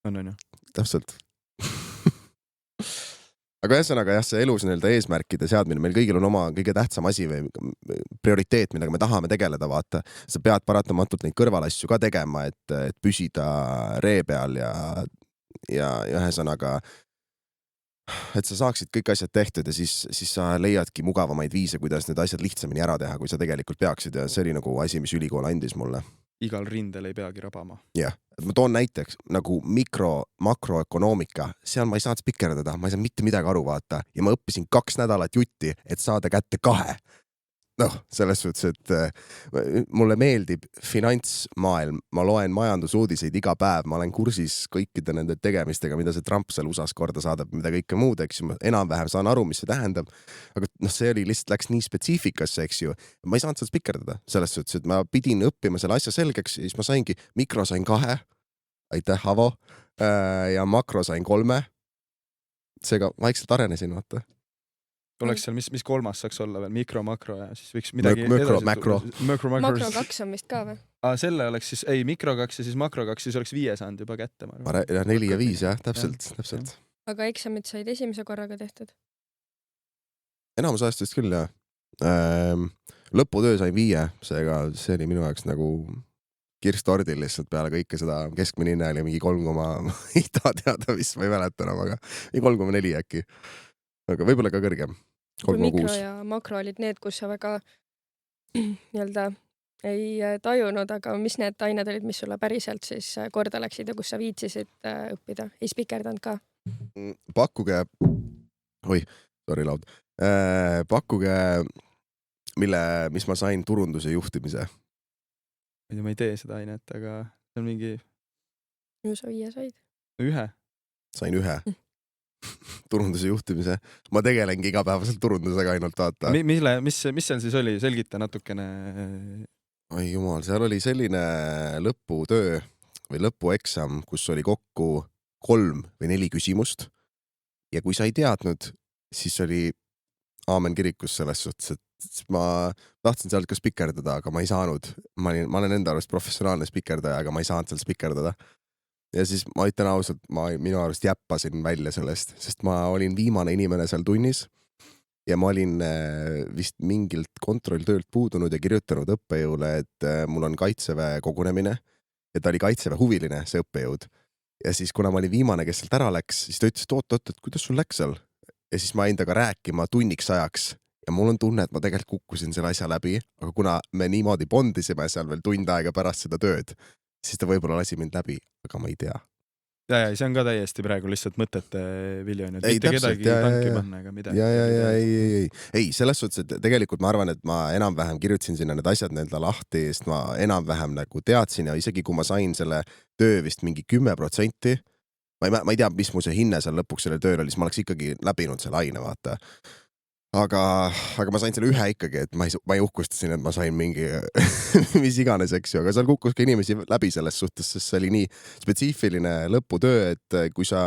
On ju. Täpselt. Aga ühesõnaga jah, see elus eesmärkide seadmine, meil kõigil on oma kõige tähtsam asi või prioriteet, millega me tahame tegeleda, vaata. Sa pead paratamatult neid kõrvalasju ka tegema, et püsida ree peal ja ühesõnaga, et sa saaksid kõik asjad tehtud ja siis sa leiadki mugavamaid viise, kuidas need asjad lihtsamini ära teha, kui sa tegelikult peaksid ja see oli nagu asi, mis ülikool andis mulle. Igal rindel ei peagi rabama. Jah, ma toon näiteks nagu makroökonoomika, seal ma ei saanud spikerdada, ma ei saanud mitte midagi aru, vaata, ja ma õppisin 2 nädalat jutti, et saada kätte 2. Selles suhtes, et mulle meeldib finantsmaailm, ma loen majandusuudiseid iga päev, ma olen kursis kõikide nende tegemistega, mida see Trump seal USAs korda saadab, mida kõike muud, eks ju, ma enam-vähem saan aru, mis see tähendab, aga see oli lihtsalt läks nii spetsiifikasse, eks ju, ma ei saanud seda spikerdada, selles suhtes, et ma pidin õppima selle asja selgeks, siis ma saingi, mikro sain 2, aitäh, Avo, ja makro sain 3, seega vaikselt arenesin, vaata. Oleks seal, mis kolmas saaks olla veel? Mikro, makro ja siis võiks midagi makro. Makro 2 on vist ka või? selle oleks siis, ei, mikro 2 ja siis makro 2, siis oleks 5 saanud juba kätte, ma arvan. 4 ja 5 jah, täpselt. Aga eksamid said esimese korraga tehtud? Enamus ajast vist küll jah. Lõputöö sain 5, seega see oli minu jaoks nagu kirstordil lihtsalt peale kõike seda. Keskmine hinne oli mingi 3, ei taha teada, mis ma ei mäleta enam, aga 3,4 äkki. Aga võib-olla ka kõrgem. Kui mikro ja makro olid need, kus sa väga nii-öelda ei tajunud, aga mis need ained olid, mis sulle päriselt siis korda läksid ja kus sa viitsisid õppida? Ei spikerdanud ka? Pakkuge, sorry laud. Pakkuge, mis ma sain turunduse juhtimise. Ma ei tee seda ainet, aga see on mingi... Ju sa 5 said? 1. Sain 1. Turunduse juhtimise. Ma tegelengi igapäevaselt turundusega ainult vaata. Mis seal siis oli? Selgita natukene. Oi jumal, seal oli selline lõputöö või lõpueksam, kus oli kokku 3 või 4 küsimust. Ja kui sa ei teadnud, siis oli aamen kirikus selles suhtes, et ma tahtsin sealt ka spikerdada, aga ma ei saanud. Ma olen enda arust professionaalne spikerdaja, aga ma ei saanud seal spikerdada. Ja siis ma ütlen ausalt, minu arust jäppasin välja sellest, sest ma olin viimane inimene seal tunnis ja ma olin vist mingilt kontrolltöölt puudunud ja kirjutanud õppejõule, et mul on kaitseväe kogunemine ja ta oli kaitseväe huviline, see õppejõud. Ja siis, kuna ma olin viimane, kes sealt ära läks, siis ta ütles, et oot, kuidas sul läks seal? Ja siis ma endaga rääkima tunniks ajaks ja mul on tunne, et ma tegelikult kukkusin selle asja läbi, aga kuna me niimoodi bondisime seal veel tund aega pärast seda tööd, siis ta võib-olla lasi mind läbi, aga ma ei tea. Ja, see on ka täiesti praegu lihtsalt mõtete viljon, et mitte kedagi tanki panna ega midagi. Ei, selles suhtes, et tegelikult ma arvan, et ma enam-vähem kirjutasin sinna need asjad nende lahti, sest ma enam-vähem nagu teadsin ja isegi kui ma sain selle töö vist mingi 10%, ma ei tea, mis mu see hinne seal lõpuks selle tööl oli, siis ma oleks ikkagi läbinud selle aine, vaata. Aga ma sain selle 1 ikkagi, et ma ei uhkustasin, et ma sain mingi mis iganes, eks ju, aga seal kukkus ka inimesi läbi selles suhtes, sest see oli nii spetsiifiline lõputöö, et kui sa,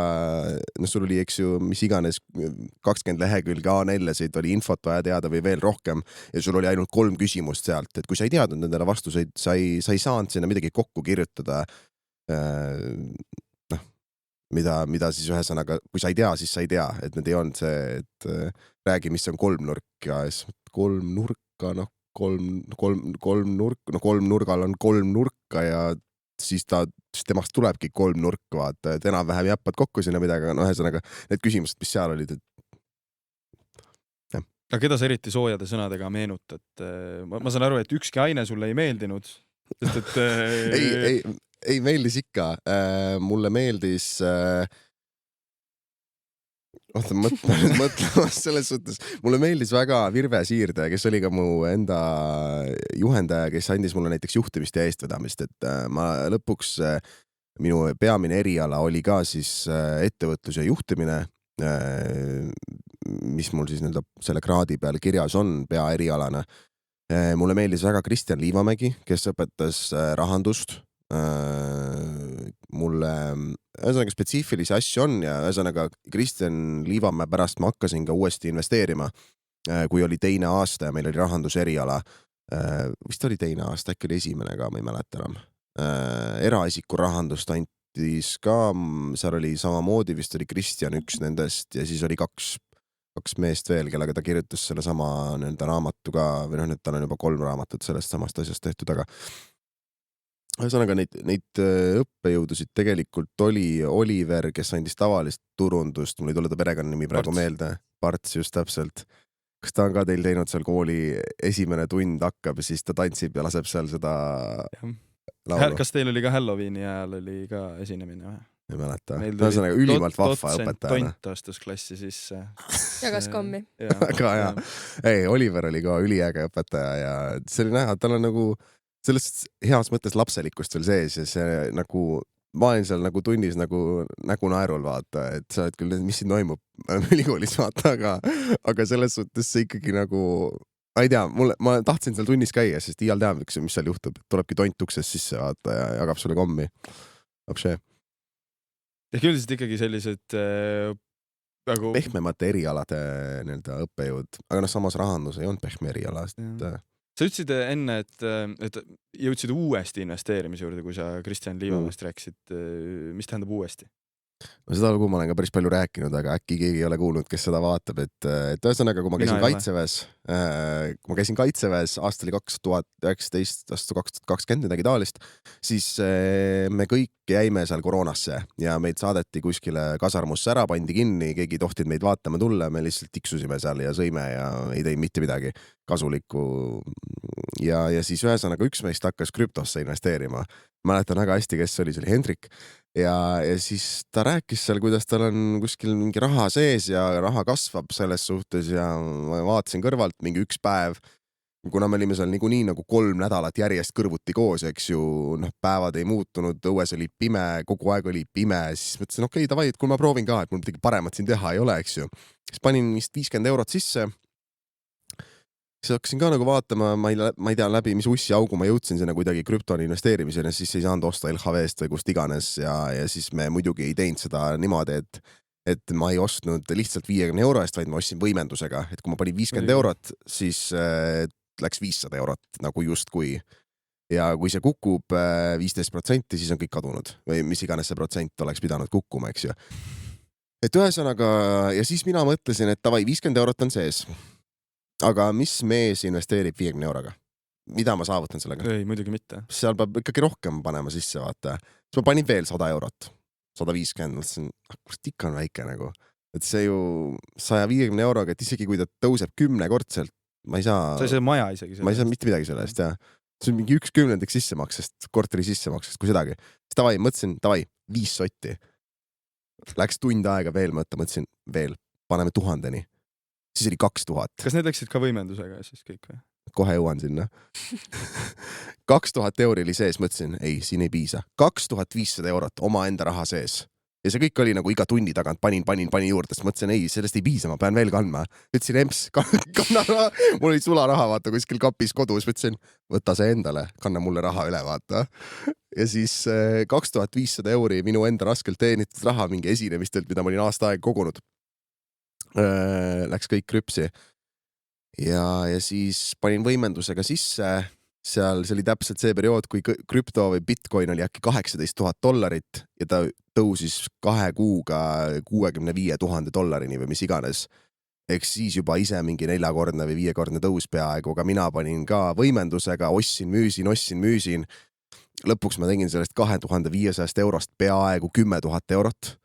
sul oli, eks ju, mis iganes 20 lehekülge A4-sid oli infot vaja teada või veel rohkem ja sul oli ainult 3 küsimust sealt, et kui sa ei teadnud nendele vastuseid, sa ei saanud sinna midagi kokku kirjutada, mida siis ühesõnaga, kui sa ei tea, siis sa ei tea, et need ei olnud see, et räägi, mis on 3 nurk ja 3 nurka, kolm nurgal on 3 nurka ja siis temast tulebki 3 nurk, vaata, et enam-vähem jäppad kokku sinna midagi, no ühesõnaga need küsimused, mis seal olid, Aga keda sa eriti soojade sõnadega meenutad? Ma saan aru, et ükski aine sulle ei meeldinud, sest et... Ei meeldis ikka. Mulle meeldis... mõtlemas selles suhtes. Mulle meeldis väga Virve Siirde, kes oli ka mu enda juhendaja, kes andis mulle näiteks juhtimist ja eestvedamist, et ma lõpuks, minu peamine eriala oli ka siis ettevõtlus ja juhtimine, mis mul siis selle kraadi peal kirjas on pea erialana. Mulle meeldis väga Kristjan Liivamägi, kes õpetas rahandust. Mulle ühesõnaga spetsiifilisi asju on ja ühesõnaga Kristjan Liivamäe pärast ma hakkasin ka uuesti investeerima, kui oli 2. aasta ja meil oli rahanduseriala. Vist oli 2. aasta, äkki oli 1. ka, ma ei mäleta enam. Eraisiku rahandust antis ka, seal oli samamoodi, vist oli Kristjan üks nendest ja siis oli 2 meest veel, kellega ta kirjutas selle sama raamatu ka, või nüüd tal on juba 3 raamatut sellest samast asjast tehtud, aga ühesõnaga neid õppejõudusid tegelikult oli Oliver, kes andis tavalist turundust, mul ei tule ta perekonnanimi praegu meelde, Parts just täpselt. Kas ta on ka teil teinud seal kooli esimene tund hakkab ja siis ta tantsib ja laseb seal seda laulu? Kas teil oli ka Halloweeni ajal oli ka esinemine või? Ei mäleta. Ühesõnaga ülimalt vahva õpetajana. Tont astus klassi sisse. Jagas kommi. Väga hea. Ei, Oliver oli ka üliäge õpetaja ja see oli näha, et tal on nagu sellest heas mõttes lapselikust veel sees ja see nagu, ma olin seal nagu tunnis nagu naerul vaata, et sa oled küll, mis siin toimub ülikoolis vaata, aga selles suhtes see ikkagi nagu, ma ei tea, ma tahtsin seal tunnis käia, sest iial teab, mis seal juhtub, tulebki tont uksest sisse vaata ja jagab sulle kommi. Apšee. Ja üldiselt ikkagi sellised nagu... pehmemate erialade õppejõud, aga samas rahandus ei olnud pehme eriala, sest sa ütlesid enne, et jõudsid uuesti investeerimise juurde, kui sa Kristjan Liivamast rääkisid. Mis tähendab uuesti? No seda lugu ma olen ka päris palju rääkinud, aga äkki keegi ei ole kuulnud, kes seda vaatab, et ühesõnaga, kui ma käisin kaitseväes, aasta oli 2019, aasta 2020 midagi taolist, siis me kõik jäime seal koroonasse ja meid saadeti kuskile kasarmusse ära, pandi kinni, keegi ei tohtinud meid vaatama tulla, me lihtsalt tiksusime seal ja sõime ja ei teinud mitte midagi kasulikku. Ja siis ühesõnaga üks meist hakkas krüptosse investeerima. Mäletan väga hästi, kes oli, see oli Hendrik. Ja siis ta rääkis seal, kuidas tal on kuskil mingi raha sees ja raha kasvab selles suhtes ja ma vaatasin kõrvalt mingi üks päev, kuna me olime seal niikuinii nagu 3 nädalat järjest kõrvuti koos, eks ju, päevad ei muutunud, õues oli pime, kogu aeg oli pime, siis mõtlesin, okei, davai, et kui ma proovin ka, et mul midagi paremat siin teha ei ole, eks ju. Siis panin vist 50 eurot sisse. Siis hakkasin ka nagu vaatama, ma ei tea läbi, mis ussi augu ma jõudsin sinna kuidagi krüptoni investeerimisena, siis ei saanud osta LHV-st või kust iganes ja siis me muidugi ei teinud seda niimoodi, et ma ei ostnud lihtsalt 50 euro eest, vaid ma ostsin võimendusega, et kui ma panin 50 eurot, siis läks 500 eurot nagu justkui. Ja kui see kukub 15%, siis on kõik kadunud või mis iganes see protsent oleks pidanud kukkuma, eks ju. Et ühesõnaga, ja siis mina mõtlesin, et davai, 50 eurot on sees. Aga mis mees investeerib 50 euroga? Mida ma saavutan sellega? Ei, muidugi mitte. Seal peab ikkagi rohkem panema sisse, vaata. Siis ma panin veel 100 eurot, 150, mõtlesin, kust ikka on väike nagu. Et see ju 150 euroga, et isegi kui ta tõuseb 10-kordselt, ma ei saa... Sa ei saa maja isegi. Ma ei saa mitte midagi selle eest, jah. See on mingi 1/10 sissemaksest, korteri sissemaksest, kui sedagi. Siis davai, mõtlesin, davai, 5 sotti. Läks tund aega veel mõtlesin, veel, paneme 1000-ni. Siis oli 2000. Kas need läksid ka võimendusega siis kõik või? Kohe jõuan sinna. 2000 euri oli sees, mõtlesin, ei, siin ei piisa. 2500 eurot oma enda raha sees. Ja see kõik oli nagu iga tunni tagant, panin juurde, sest mõtlesin, ei, sellest ei piisa, ma pean veel kandma. Ütlesin, emps, kanna raha. Mul oli sularaha, vaata, kuskil kapis kodus. Mõtlesin, võta see endale, kanna mulle raha üle, vaata. Ja siis 2500 euri minu enda raskelt teenitud raha mingi esinemistelt, mida ma olin aasta aega kogunud. Läks kõik krüpsi ja siis panin võimendusega sisse, seal see oli täpselt see periood, kui krüpto või Bitcoin oli äkki $18,000 ja ta tõusis 2 kuuga 65 000 $, või mis iganes. Eks siis juba ise mingi 4-kordne või 5-kordne tõus peaaegu, aga mina panin ka võimendusega, ostsin, müüsin. Lõpuks ma tegin sellest 2500 eurost peaaegu 10 000 eurot,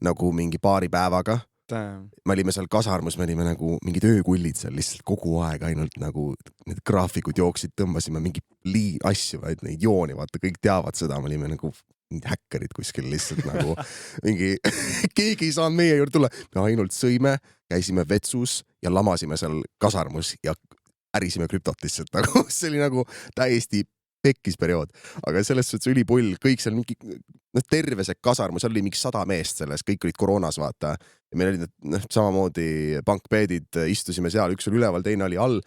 nagu mingi paari päevaga. Me olime seal kasarmus, me olime nagu mingid öökullid seal lihtsalt kogu aeg ainult nagu need graafikud jooksid, tõmbasime mingi asju, vaid neid jooni, vaata, kõik teavad seda, me olime nagu mingid häkkerid kuskil lihtsalt nagu mingi, keegi ei saanud meie juurde tulla, me ainult sõime, käisime vetsus ja lamasime seal kasarmus ja ärisime krüptot lihtsalt nagu, see oli nagu täiesti pekkis periood, aga selles suhtes ülipull, kõik seal mingi, terve see kasarmus, seal oli mingi 100 meest selles, kõik olid koroonas, vaata, ja meil olid samamoodi bankbeedid, istusime seal, üks oli üleval, teine oli all,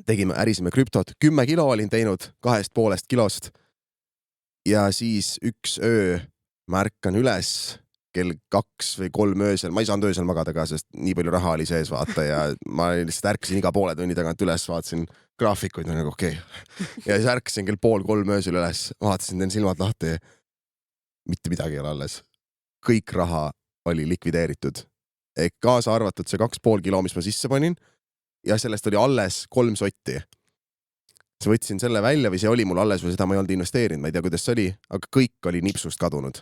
ärisime krüptot, 10 kilo olin teinud 2,5 kilost ja siis üks öö ma ärkan üles kell 2 või 3 öösel, ma ei saanud öösel magada ka, sest nii palju raha oli sees, vaata, ja ma lihtsalt ärkasin iga poole tunni tagant üles, vaatasin graafikuid, nagu okei. Ja siis ärkasin kell 2:30 öösel üles, vaatasin, teen silmad lahti, mitte midagi ei ole alles. Kõik raha oli likvideeritud. Kaasa arvatud see 2,5 kilo, mis ma sisse panin, ja sellest oli alles 3 sotti. See võtsin selle välja või see oli mul alles või seda ma ei olnud investeerinud, ma ei tea, kuidas see oli, aga kõik oli nipsust kadunud.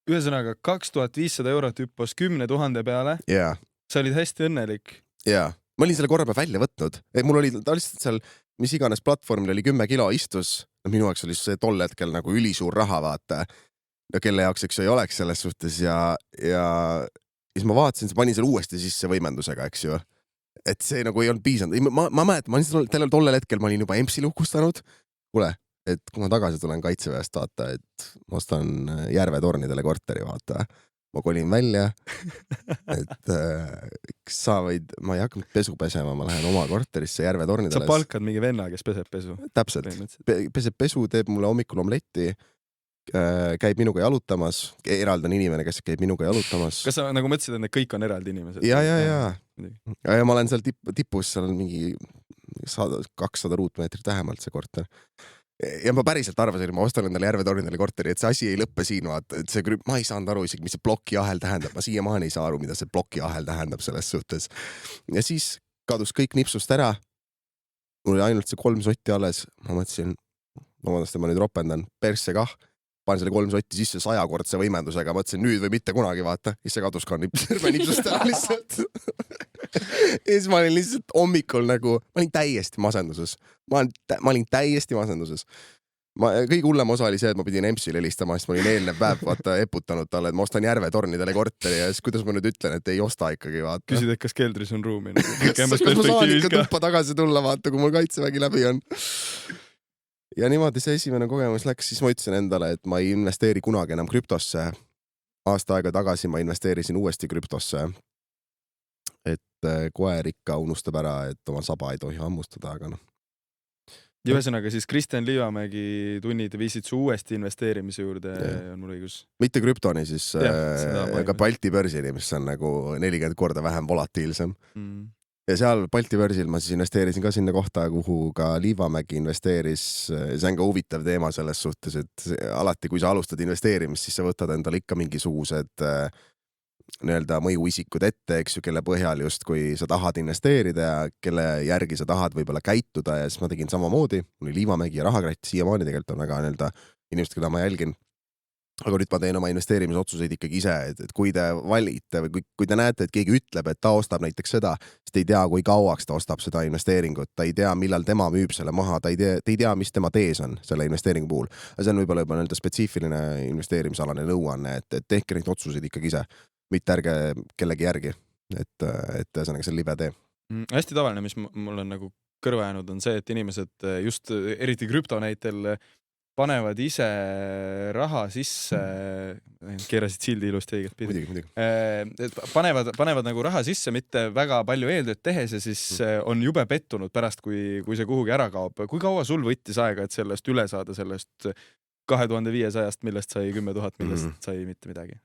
Ühesõnaga 2500 eurot hüppos 10 000 peale. Yeah. Sa olid hästi õnnelik. Jaa, ma olin selle korra peal välja võtnud. Mul oli lihtsalt seal, mis iganes platvormil oli 10 kilo istus. Minu jaoks oli see tol hetkel nagu ülisuur raha, vaata. Ja kelle jaoks eks ei oleks selles suhtes ja siis ma vaatasin, panin selle uuesti sisse võimendusega, eks ju. Et see nagu ei olnud piisanud. Ma mäletan, ma olin tollel hetkel ma olin juba EMS-i luhkustanud. Kuule, et kui ma tagasi tulen kaitseväest, vaata, et ma ostan Järvetornidele korteri, vaata. Ma kolin välja, et sa võid, ma ei hakka pesu pesema, ma lähen oma korterisse Järvetornidele. Sa palkad mingi venna, kes peseb pesu. Täpselt. Peseb pesu, teeb mulle hommikul omletti, käib minuga jalutamas, eraldan inimene, kes käib minuga jalutamas. Kas sa nagu mõtlesid, et need kõik on eraldi inimesed? Ja ma olen seal tipus, seal on mingi 200 ruutmeetrit vähemalt see korter. Ja ma päriselt arvasin, et ma ostan endale Järve-Tornidele korteri, et see asi ei lõppe siin, vaata, et see ma ei saanud aru isegi, mis see plokiahel tähendab. Ma siiamaani ei saa aru, mida see plokiahel tähendab selles suhtes. Ja siis kadus kõik nipsust ära. Mul oli ainult see 3 sotti alles. Ma mõtlesin, vabandust, ma nüüd ropendan, persse kah. Panen selle 3 sotti sisse 100-kordse võimendusega, mõtlesin nüüd või mitte kunagi, vaata. Ja see kadus ka nipsust ära lihtsalt. Ja siis ma olin lihtsalt hommikul nagu, ma olin täiesti masenduses. Ma olin täiesti masenduses. Kõige hullem osa oli see, et ma pidin EMS-ile helistama, sest ma olin eelnev päev vaata eputanud talle, et ma ostan Järve-Tornidele korteri ja siis kuidas ma nüüd ütlen, et ei osta ikkagi, vaata. Küsid, et kas keldris on ruumi? Kas ma saan ikka tuppa tagasi tulla, vaata, kui mul kaitsevägi läbi on. Ja niimoodi see esimene kogemus läks, siis ma ütlesin endale, et ma ei investeeri kunagi enam krüptosse. Aasta aega tagasi ma investeerisin uuesti krüptosse. Et koer ikka unustab ära, et oma saba ei tohi hammustada, aga noh. Ja ühesõnaga siis Kristjan Liivamägi tunnid viisid su uuesti investeerimise juurde, on mul õigus? Mitte krüptoni, siis ka Balti börsini, mis on nagu 40 korda vähem volatiilsem. Ja seal Balti börsil ma siis investeerisin ka sinna kohta, kuhu ka Liivamägi investeeris. See on ka huvitav teema selles suhtes, et alati kui sa alustad investeerimist, siis sa võtad endale ikka mingisugused nii-öelda mõjuisikud ette, eks ju, kelle põhjal just kui sa tahad investeerida ja kelle järgi sa tahad võib-olla käituda ja siis ma tegin samamoodi. Mul oli Liivamägi ja Rahakratt, siiamaani tegelikult on väga nii-öelda inimesed, keda ma jälgin. Aga nüüd ma teen oma investeerimisotsuseid ikkagi ise, et kui te valite või kui te näete, et keegi ütleb, et ta ostab näiteks seda, siis te ei tea, kui kauaks ta ostab seda investeeringut, ta ei tea, millal tema müüb selle maha, te ei tea, mis tema tees on selle investeeringu puhul. Ja see on võib-olla juba nii-öelda spetsiifiline investeerimisalane nõuanne, et tehke neid otsuseid ikkagi ise, mitte ärge kellegi järgi, et ühesõnaga see libe tee. Hästi tavaline, mis mul on nagu kõrva jäänud, on see, et inimesed just eriti krüptonäitel panevad ise raha sisse, keerasid sildi ilusti õiget pidi. Panevad nagu raha sisse, mitte väga palju eeltööd tehes ja siis on jube pettunud pärast, kui see kuhugi ära kaob. Kui kaua sul võttis aega, et sellest üle saada sellest 2500, millest sai 10 000, millest sai mitte midagi?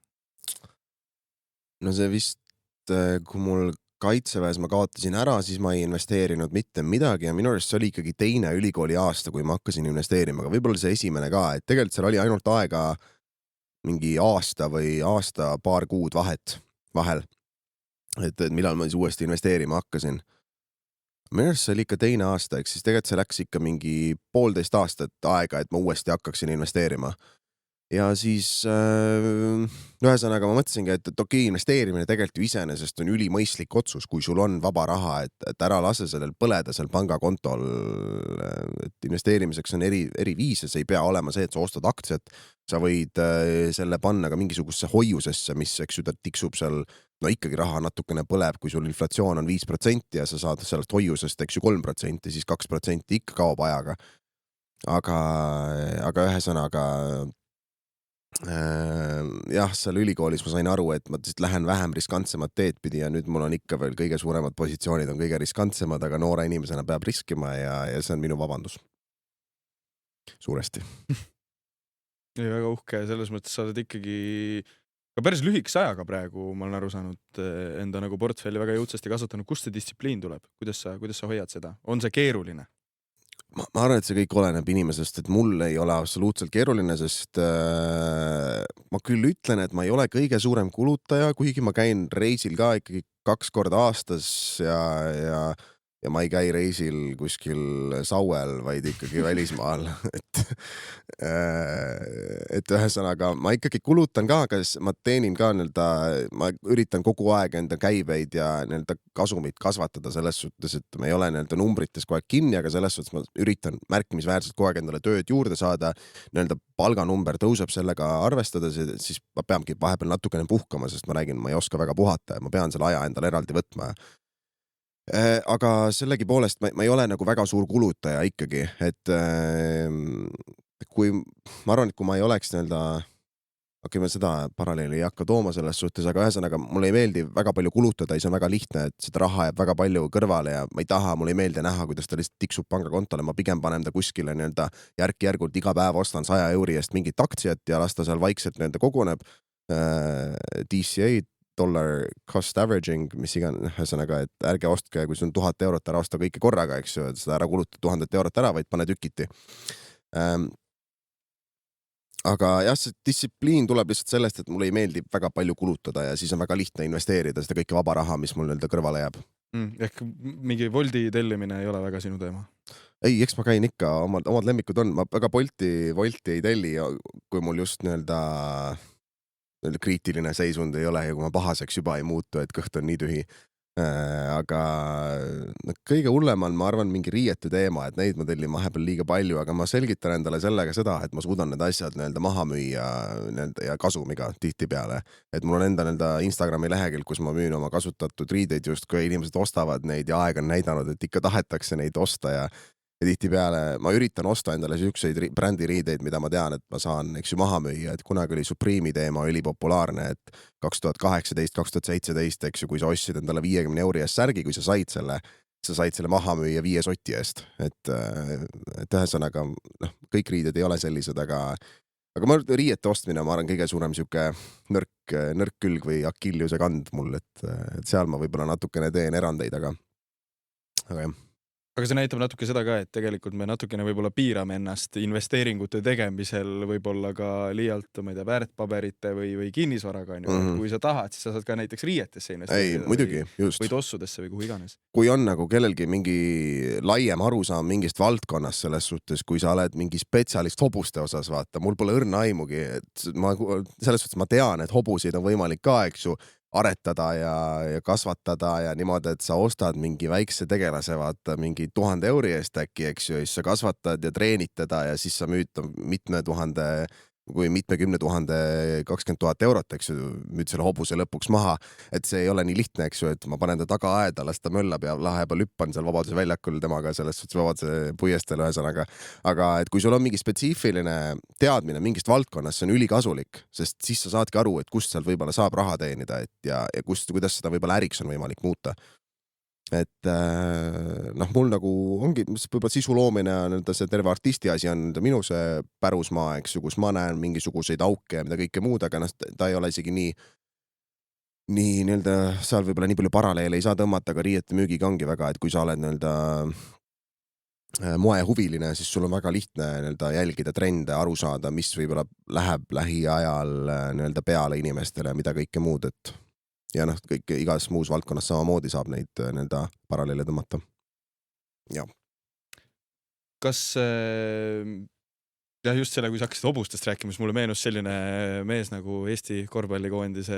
No see vist, kui mul kaitseväes ma kaotasin ära, siis ma ei investeerinud mitte midagi ja minu arust see oli ikkagi teine ülikooli aasta, kui ma hakkasin investeerima, aga võib-olla see esimene ka, et tegelikult seal oli ainult aega mingi aasta või aasta paar kuud vahel, et millal ma siis uuesti investeerima hakkasin. Minu arust see oli ikka teine aasta, eks siis tegelikult see läks ikka mingi 1,5 aastat aega, et ma uuesti hakkaksin investeerima. Ja siis ühesõnaga ma mõtlesingi, et okei, investeerimine tegelikult ju iseenesest on ülimõistlik otsus, kui sul on vaba raha, et ära lase sellel põleda seal pangakontol, et investeerimiseks on eri viise, see ei pea olema see, et sa ostad aktsiat, sa võid selle panna ka mingisugusesse hoiusesse, mis eks ju ta tiksub seal, no ikkagi raha natukene põleb, kui sul inflatsioon on 5% ja sa saad sellest hoiusest eks ju 3%, siis 2% ikka kaob ajaga. Aga ühesõnaga jah, seal ülikoolis ma sain aru, et ma lähen vähem riskantsemat teed pidi ja nüüd mul on ikka veel kõige suuremad positsioonid on kõige riskantsemad, aga noore inimesena peab riskima ja see on minu vabandus. Suuresti. Ja väga uhke, selles mõttes sa oled ikkagi ka päris lühikese ajaga praegu, ma olen aru saanud enda nagu portfelli väga jõudsasti kasutanud. Kust see distsipliin tuleb? Kuidas sa hoiad seda? On see keeruline? Ma arvan, et see kõik oleneb inimesest, et mul ei ole absoluutselt keeruline, sest ma küll ütlen, et ma ei ole kõige suurem kulutaja, kuigi ma käin reisil ka ikkagi 2 korda aastas ja ma ei käi reisil kuskil Sauel, vaid ikkagi välismaal. Et ühesõnaga, ma ikkagi kulutan ka, aga ma teenin ka ma üritan kogu aeg enda käibeid ja kasumit kasvatada selles suhtes, et ma ei ole numbrites kogu aeg kinni, aga selles suhtes ma üritan märkimisväärselt kogu aeg endale tööd juurde saada, palganumber tõuseb sellega arvestades, siis ma peamegi vahepeal natukene puhkama, sest ma räägin, ma ei oska väga puhata ja ma pean selle aja endale eraldi võtma. Aga sellegi poolest ma ei ole nagu väga suur kulutaja ikkagi, et kui ma arvan, et kui ma ei oleks okei, ma seda paralleeli ei hakka tooma selles suhtes, aga ühesõnaga mulle ei meeldi väga palju kulutada ja see on väga lihtne, et seda raha jääb väga palju kõrvale ja ma ei taha, mulle ei meeldi näha, kuidas ta lihtsalt tiksub pangakontole, ma pigem panen ta kuskile järk-järgult iga päev ostan 100 euri eest mingit aktsiat ja las ta seal vaikselt koguneb DCA dollar cost averaging, mis iganes, ühesõnaga, et ärge ostke, kui sul on 1000 eurot, ära osta kõike korraga, eks ju, et seda ära kuluta 1000 eurot ära, vaid pane tükiti. Aga jah, see distsipliin tuleb lihtsalt sellest, et mulle ei meeldi väga palju kulutada ja siis on väga lihtne investeerida seda kõike vaba raha, mis mul nii-öelda kõrvale jääb. Ehk mingi Woldi tellimine ei ole väga sinu teema? Ei, eks ma käin ikka, omad lemmikud on, ma väga Wolti ei telli, kui mul just nii-öelda kriitiline seisund ei ole ja kui ma pahaseks juba ei muutu, et kõht on nii tühi. Aga kõige hullem on, ma arvan, mingi riiete teema, et neid ma tellin vahepeal liiga palju, aga ma selgitan endale sellega seda, et ma suudan need asjad nii-öelda maha müüa ja kasumiga tihtipeale. Et mul on enda Instagrami lehekülg, kus ma müün oma kasutatud riideid just, kui inimesed ostavad neid ja aeg on näidanud, et ikka tahetakse neid osta ja tihtipeale ma üritan osta endale siukseid brändiriideid, mida ma tean, et ma saan, eks ju, maha müüa, et kunagi oli Supreme'i teema ülipopulaarne, et 2018-2017, eks ju, kui sa ostsid endale 50 euri eest särgi, kui sa said selle maha müüa 5 soti eest, et ühesõnaga, kõik riided ei ole sellised, aga ma riiete ostmine, ma arvan, kõige suurem siuke nõrk külg või Achilleuse kand mul, et seal ma võib-olla natukene teen erandeid, aga jah. Aga see näitab natuke seda ka, et tegelikult me natukene võib-olla piirame ennast investeeringute tegemisel võib-olla ka liialt, ma ei tea, väärtpaberite või kinnisvaraga. Kui sa tahad, siis sa saad ka näiteks riietesse investeerida. Ei, muidugi, just. Või tossudesse või kuhu iganes. Kui on nagu kellelgi mingi laiem arusaam mingist valdkonnast selles suhtes, kui sa oled mingi spetsialist hobuste osas, vaata, mul pole õrna aimugi, et selles suhtes ma tean, et hobuseid on võimalik ka, eks ju, aretada ja kasvatada ja niimoodi, et sa ostad mingi väikse tegelase, vaata, mingi 1000 euri eest äkki, eks ju, ja siis sa kasvatad ja treenid teda ja siis sa müüd mitmekümne tuhande 20 000 eurot, eks ju, müüd selle hobuse lõpuks maha, et see ei ole nii lihtne, eks ju, et ma panen ta taga aeda, las ta möllab ja lahepeal hüppan seal Vabaduse väljakul temaga selles suhtes Vabaduse puiestel ühesõnaga. Aga et kui sul on mingi spetsiifiline teadmine mingist valdkonnast, see on ülikasulik, sest siis sa saadki aru, et kust sealt võib-olla saab raha teenida ja kuidas seda võib-olla äriks on võimalik muuta. Et mul nagu ongi, võib-olla sisu loomine on see terve artisti asi on minu see pärusmaa, eks ju, kus ma näen mingisuguseid auke ja mida kõike muud, aga ta ei ole isegi nii nii-öelda seal võib-olla nii palju paralleele ei saa tõmmata, aga riiete müügiga ongi väga, et kui sa oled nii-öelda moehuviline, siis sul on väga lihtne nii-öelda jälgida trende, aru saada, mis võib-olla läheb lähiajal nii-öelda peale inimestele, mida kõike muud, et ja kõik igas muus valdkonnas samamoodi saab neid nii-öelda paralleele tõmmata. Ja. Kas just selle, kui sa hakkasid hobustest rääkima, siis mulle meenus selline mees nagu Eesti korvpallikoondise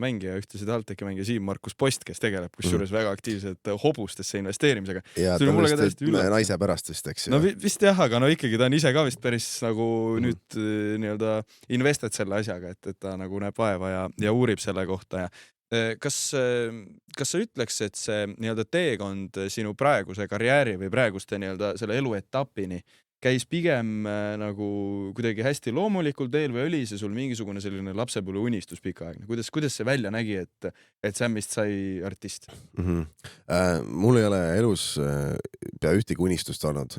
mängija, ühtlasi TalTechi mängija Siim-Markus Post, kes tegeleb kusjuures väga aktiivselt hobustesse investeerimisega. Ja ta on vist naise pärast vist, eks ju. No vist jah, aga ikkagi ta on ise ka vist päris nagu nüüd nii-öelda investad selle asjaga, et ta nagu näeb vaeva ja uurib selle kohta ja kas sa ütleks, et see nii-öelda teekond sinu praeguse karjääri või praeguste nii-öelda selle eluetapini käis pigem nagu kuidagi hästi loomulikul teel või oli see sul mingisugune selline lapsepõlve unistus pikaaegne? Kuidas see välja nägi, et Sammist sai artist? Mul ei ole elus pea ühtegi unistust olnud.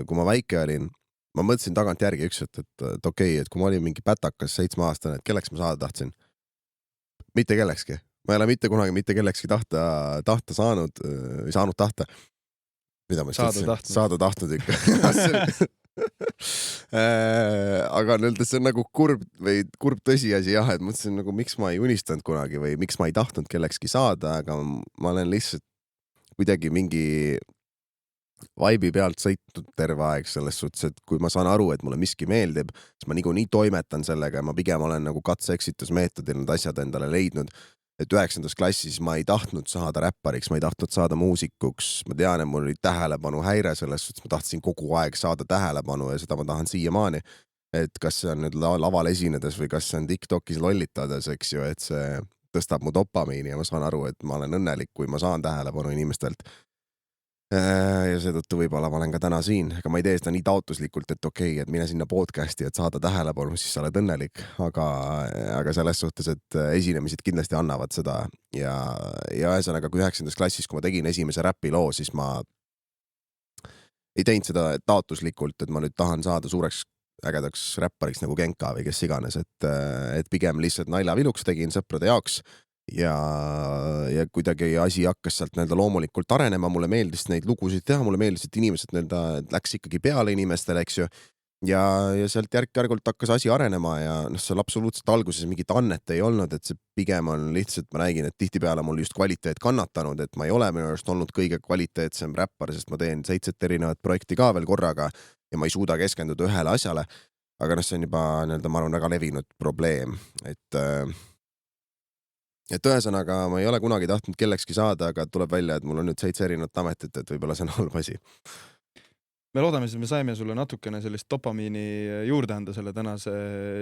Kui ma väike olin, ma mõtlesin tagantjärgi et okei, et kui ma olin mingi pätakas 7-aastane, et kelleks ma saada tahtsin? Mitte kellekski. Ma ei ole mitte kunagi mitte kellekski tahta saanud, ei saanud tahta. Mida ma saada tahtnud ikka. Aga see on nagu kurb tõsiasi jah, et mõtlesin nagu miks ma ei unistanud kunagi või miks ma ei tahtnud kellekski saada, aga ma olen lihtsalt kuidagi mingi vaibi pealt sõitnud terve aeg selles suhtes, et kui ma saan aru, et mulle miski meeldib, siis ma nii toimetan sellega ja ma pigem olen nagu katse-eksitusmeetodil need asjad endale leidnud. Et 9. klassis ma ei tahtnud saada räppariks, ma ei tahtnud saada muusikuks, ma tean, et mul oli tähelepanu häire selles suhtes, ma tahtsin kogu aeg saada tähelepanu ja seda ma tahan siiamaani, et kas see on nüüd laval esinedes või kas see on TikTokis lollitades, eks ju, et see tõstab mu dopamiini ja ma saan aru, et ma olen õnnelik, kui ma saan tähelepanu inimestelt. Ja seetõttu võib-olla ma olen ka täna siin, aga ma ei tee seda nii taotluslikult, et okei, et mine sinna podcasti, et saada tähelepanu, siis sa oled õnnelik, aga selles suhtes, et esinemised kindlasti annavad seda ja ühesõnaga, kui 9. klassis, kui ma tegin esimese räpiloo, siis ma ei teinud seda taotluslikult, et ma nüüd tahan saada suureks ägedaks räppariks nagu Genka või kes iganes, et pigem lihtsalt naljaviluks tegin sõprade jaoks ja kuidagi asi hakkas sealt nii-öelda loomulikult arenema, mulle meeldis neid lugusid teha, mulle meeldis, et inimesed nii-öelda läks ikkagi peale inimestele, eks ju. Ja sealt järk-järgult hakkas asi arenema ja seal absoluutselt alguses mingit annet ei olnud, et see pigem on lihtsalt, ma räägin, et tihtipeale mul just kvaliteet kannatanud, et ma ei ole minu arust olnud kõige kvaliteetsem räppar, sest ma teen 7 erinevat projekti ka veel korraga ja ma ei suuda keskenduda ühele asjale. Aga see on juba, nii-öelda, ma arvan, väga levinud probleem, et ühesõnaga ma ei ole kunagi tahtnud kellekski saada, aga tuleb välja, et mul on nüüd 7 erinevat ametit, et võib-olla see on halb asi. Me loodame, et me saime sulle natukene sellist dopamiini juurde anda selle tänase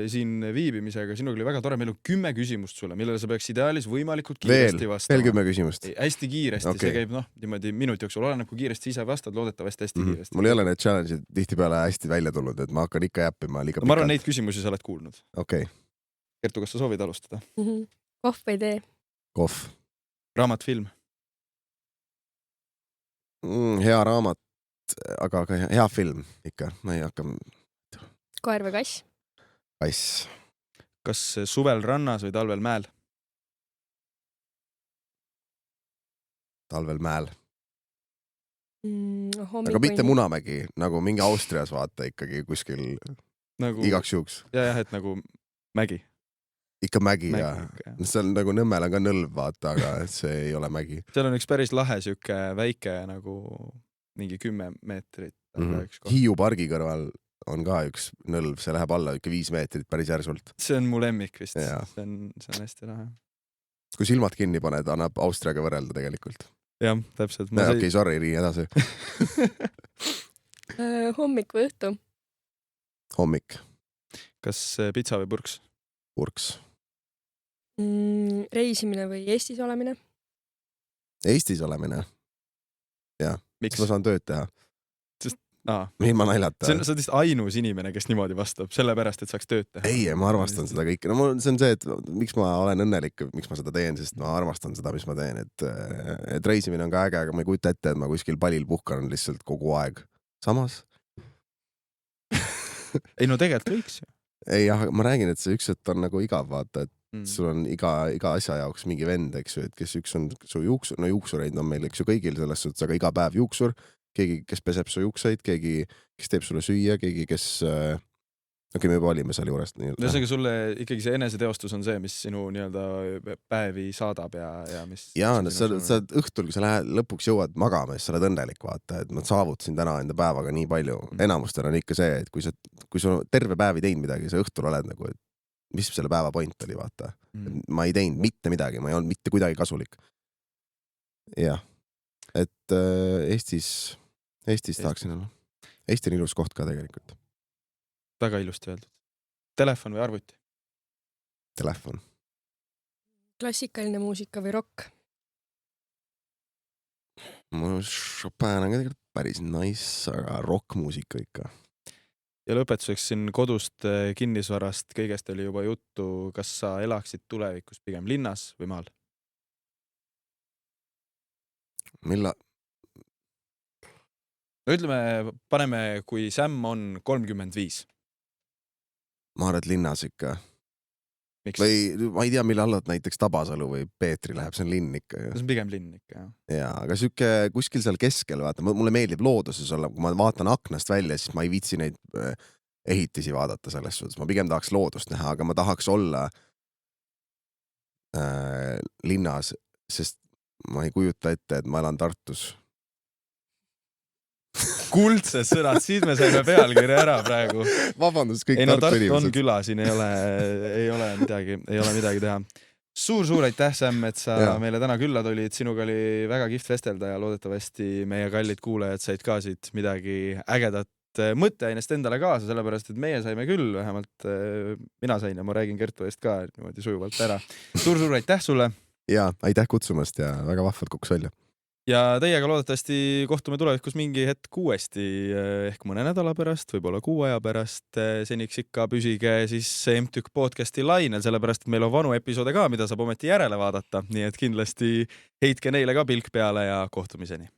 siin viibimisega. Sinuga oli väga tore, meil on 10 küsimust sulle, millele sa peaks ideaalis võimalikult kiiresti vastama. Veel 10 küsimust? Hästi kiiresti, see käib niimoodi minuti jooksul, oleneb kui kiiresti ise vastad, loodetavasti hästi kiiresti. Mul ei ole need challenge'id tihtipeale hästi välja tulnud, et ma hakkan ikka jäppima liiga pikalt. Ma arvan, neid küsimusi sa oled kuulnud. Okei. Kertu, kas sa soovid alustada? Kohv või tee? Kohv. Raamat, film? Hea raamat, aga hea film ikka. Ma ei hakka... Koer või kass? Kass. Kas suvel rannas või talvel mäel? Talvel mäel. Aga mitte Munamägi, nagu mingi Austrias vaata ikkagi kuskil nagu... igaks juhuks. Jah, et nagu mägi. Ikka mägi ja seal nagu Nõmmel on ka nõlv vaata, aga see ei ole mägi. Seal on üks päris lahe süke väike nagu mingi 10 meetrit. Hiiu pargi kõrval on ka üks nõlv, see läheb alla ikka 5 meetrit päris järsult. See on mu lemmik vist, see on hästi lahe. Kui silmad kinni paned, annab Austriaga võrrelda tegelikult. Jah, täpselt. Okei, sorry, nii edasi. Hommik või õhtu? Hommik. Kas pitsa või purks? Purks. Reisimine või Eestis olemine? Eestis olemine. Jah, miks ma saan tööd teha? Ilma naljata. Sa oled vist ainus inimene, kes niimoodi vastab, sellepärast, et saaks tööd teha. Ei, ma armastan seda kõike. No see on see, et miks ma olen õnnelik, miks ma seda teen, sest ma armastan seda, mis ma teen. Et reisimine on ka äge, aga ma ei kujuta ette, et ma kuskil palil puhkan lihtsalt kogu aeg. Samas? Ei, no tegelikult võiks ju. Ei, jah, ma räägin, et see üks hetk on nagu igav, vaata, et sul on iga asja jaoks mingi vend, eks ju, et kes üks on su juuksur, no juuksureid on meil, eks ju, kõigil selles suhtes, aga iga päev juuksur, keegi, kes peseb su juukseid, keegi, kes teeb sulle süüa, keegi, kes... Okei, me juba olime seal juurest. Ühesõnaga sulle ikkagi see eneseteostus on see, mis sinu nii-öelda päevi saadab ja mis... Jaa, sa õhtul, kui sa lõpuks jõuad magama, siis sa oled õnnelik, vaata, et ma saavutasin täna enda päevaga nii palju. Enamustel on ikka see, et kui sa terve päev ei teinud midagi, sa õhtul oled nagu, et mis selle päeva point oli, vaata. Ma ei teinud mitte midagi, ma ei olnud mitte kuidagi kasulik. Jah, et Eestis tahaksin olla. Eesti on ilus koht ka tegelikult. Väga ilusti öeldud. Telefon või arvuti? Telefon. Klassikaline muusika või rock? Chopin on ka tegelikult päris nice, aga rockmuusika ikka. Ja lõpetuseks siin kodust kinnisvarast kõigest oli juba juttu, kas sa elaksid tulevikus pigem linnas või maal? No ütleme, paneme, kui Sam on 35. Ma arvan, et linnas ikka. Miks? Või ma ei tea, mille allad näiteks Tabasalu või Peetri läheb, see on linn ikka. See on pigem linn ikka, jah. Jaa, aga süke kuskil seal keskel, vaata, mulle meeldib looduses olla, kui ma vaatan aknast välja, siis ma ei viitsi neid ehitisi vaadata selles suhtes. Ma pigem tahaks loodust näha, aga ma tahaks olla linnas, sest ma ei kujuta ette, et ma elan Tartus. Kuldsed sõnad, siis me saime pealkirja ära praegu. Vabandust, kõik Tartu inimesed. On küla, siin ei ole midagi teha. Suur aitäh, Sam, et sa meile täna külla tulid. Sinuga oli väga kihvt vestelda ja loodetavasti meie kallid kuulajad said ka siit midagi ägedat mõtteainest endale kaasa, sellepärast, et meie saime küll, vähemalt mina sain ja ma räägin Kertu eest ka niimoodi sujuvalt ära. Suur aitäh sulle! Ja, aitäh kutsumast ja väga vahvalt kukkus välja. Ja teiega loodetavasti kohtume tulevikus mingi hetk uuesti, ehk mõne nädala pärast, võib-olla 6 aja pärast. Seniks ikka püsige siis MTÜK podcasti lainel, sellepärast, et meil on vanu episoode ka, mida saab ometi järele vaadata. Nii et kindlasti heitke neile ka pilk peale ja kohtumiseni.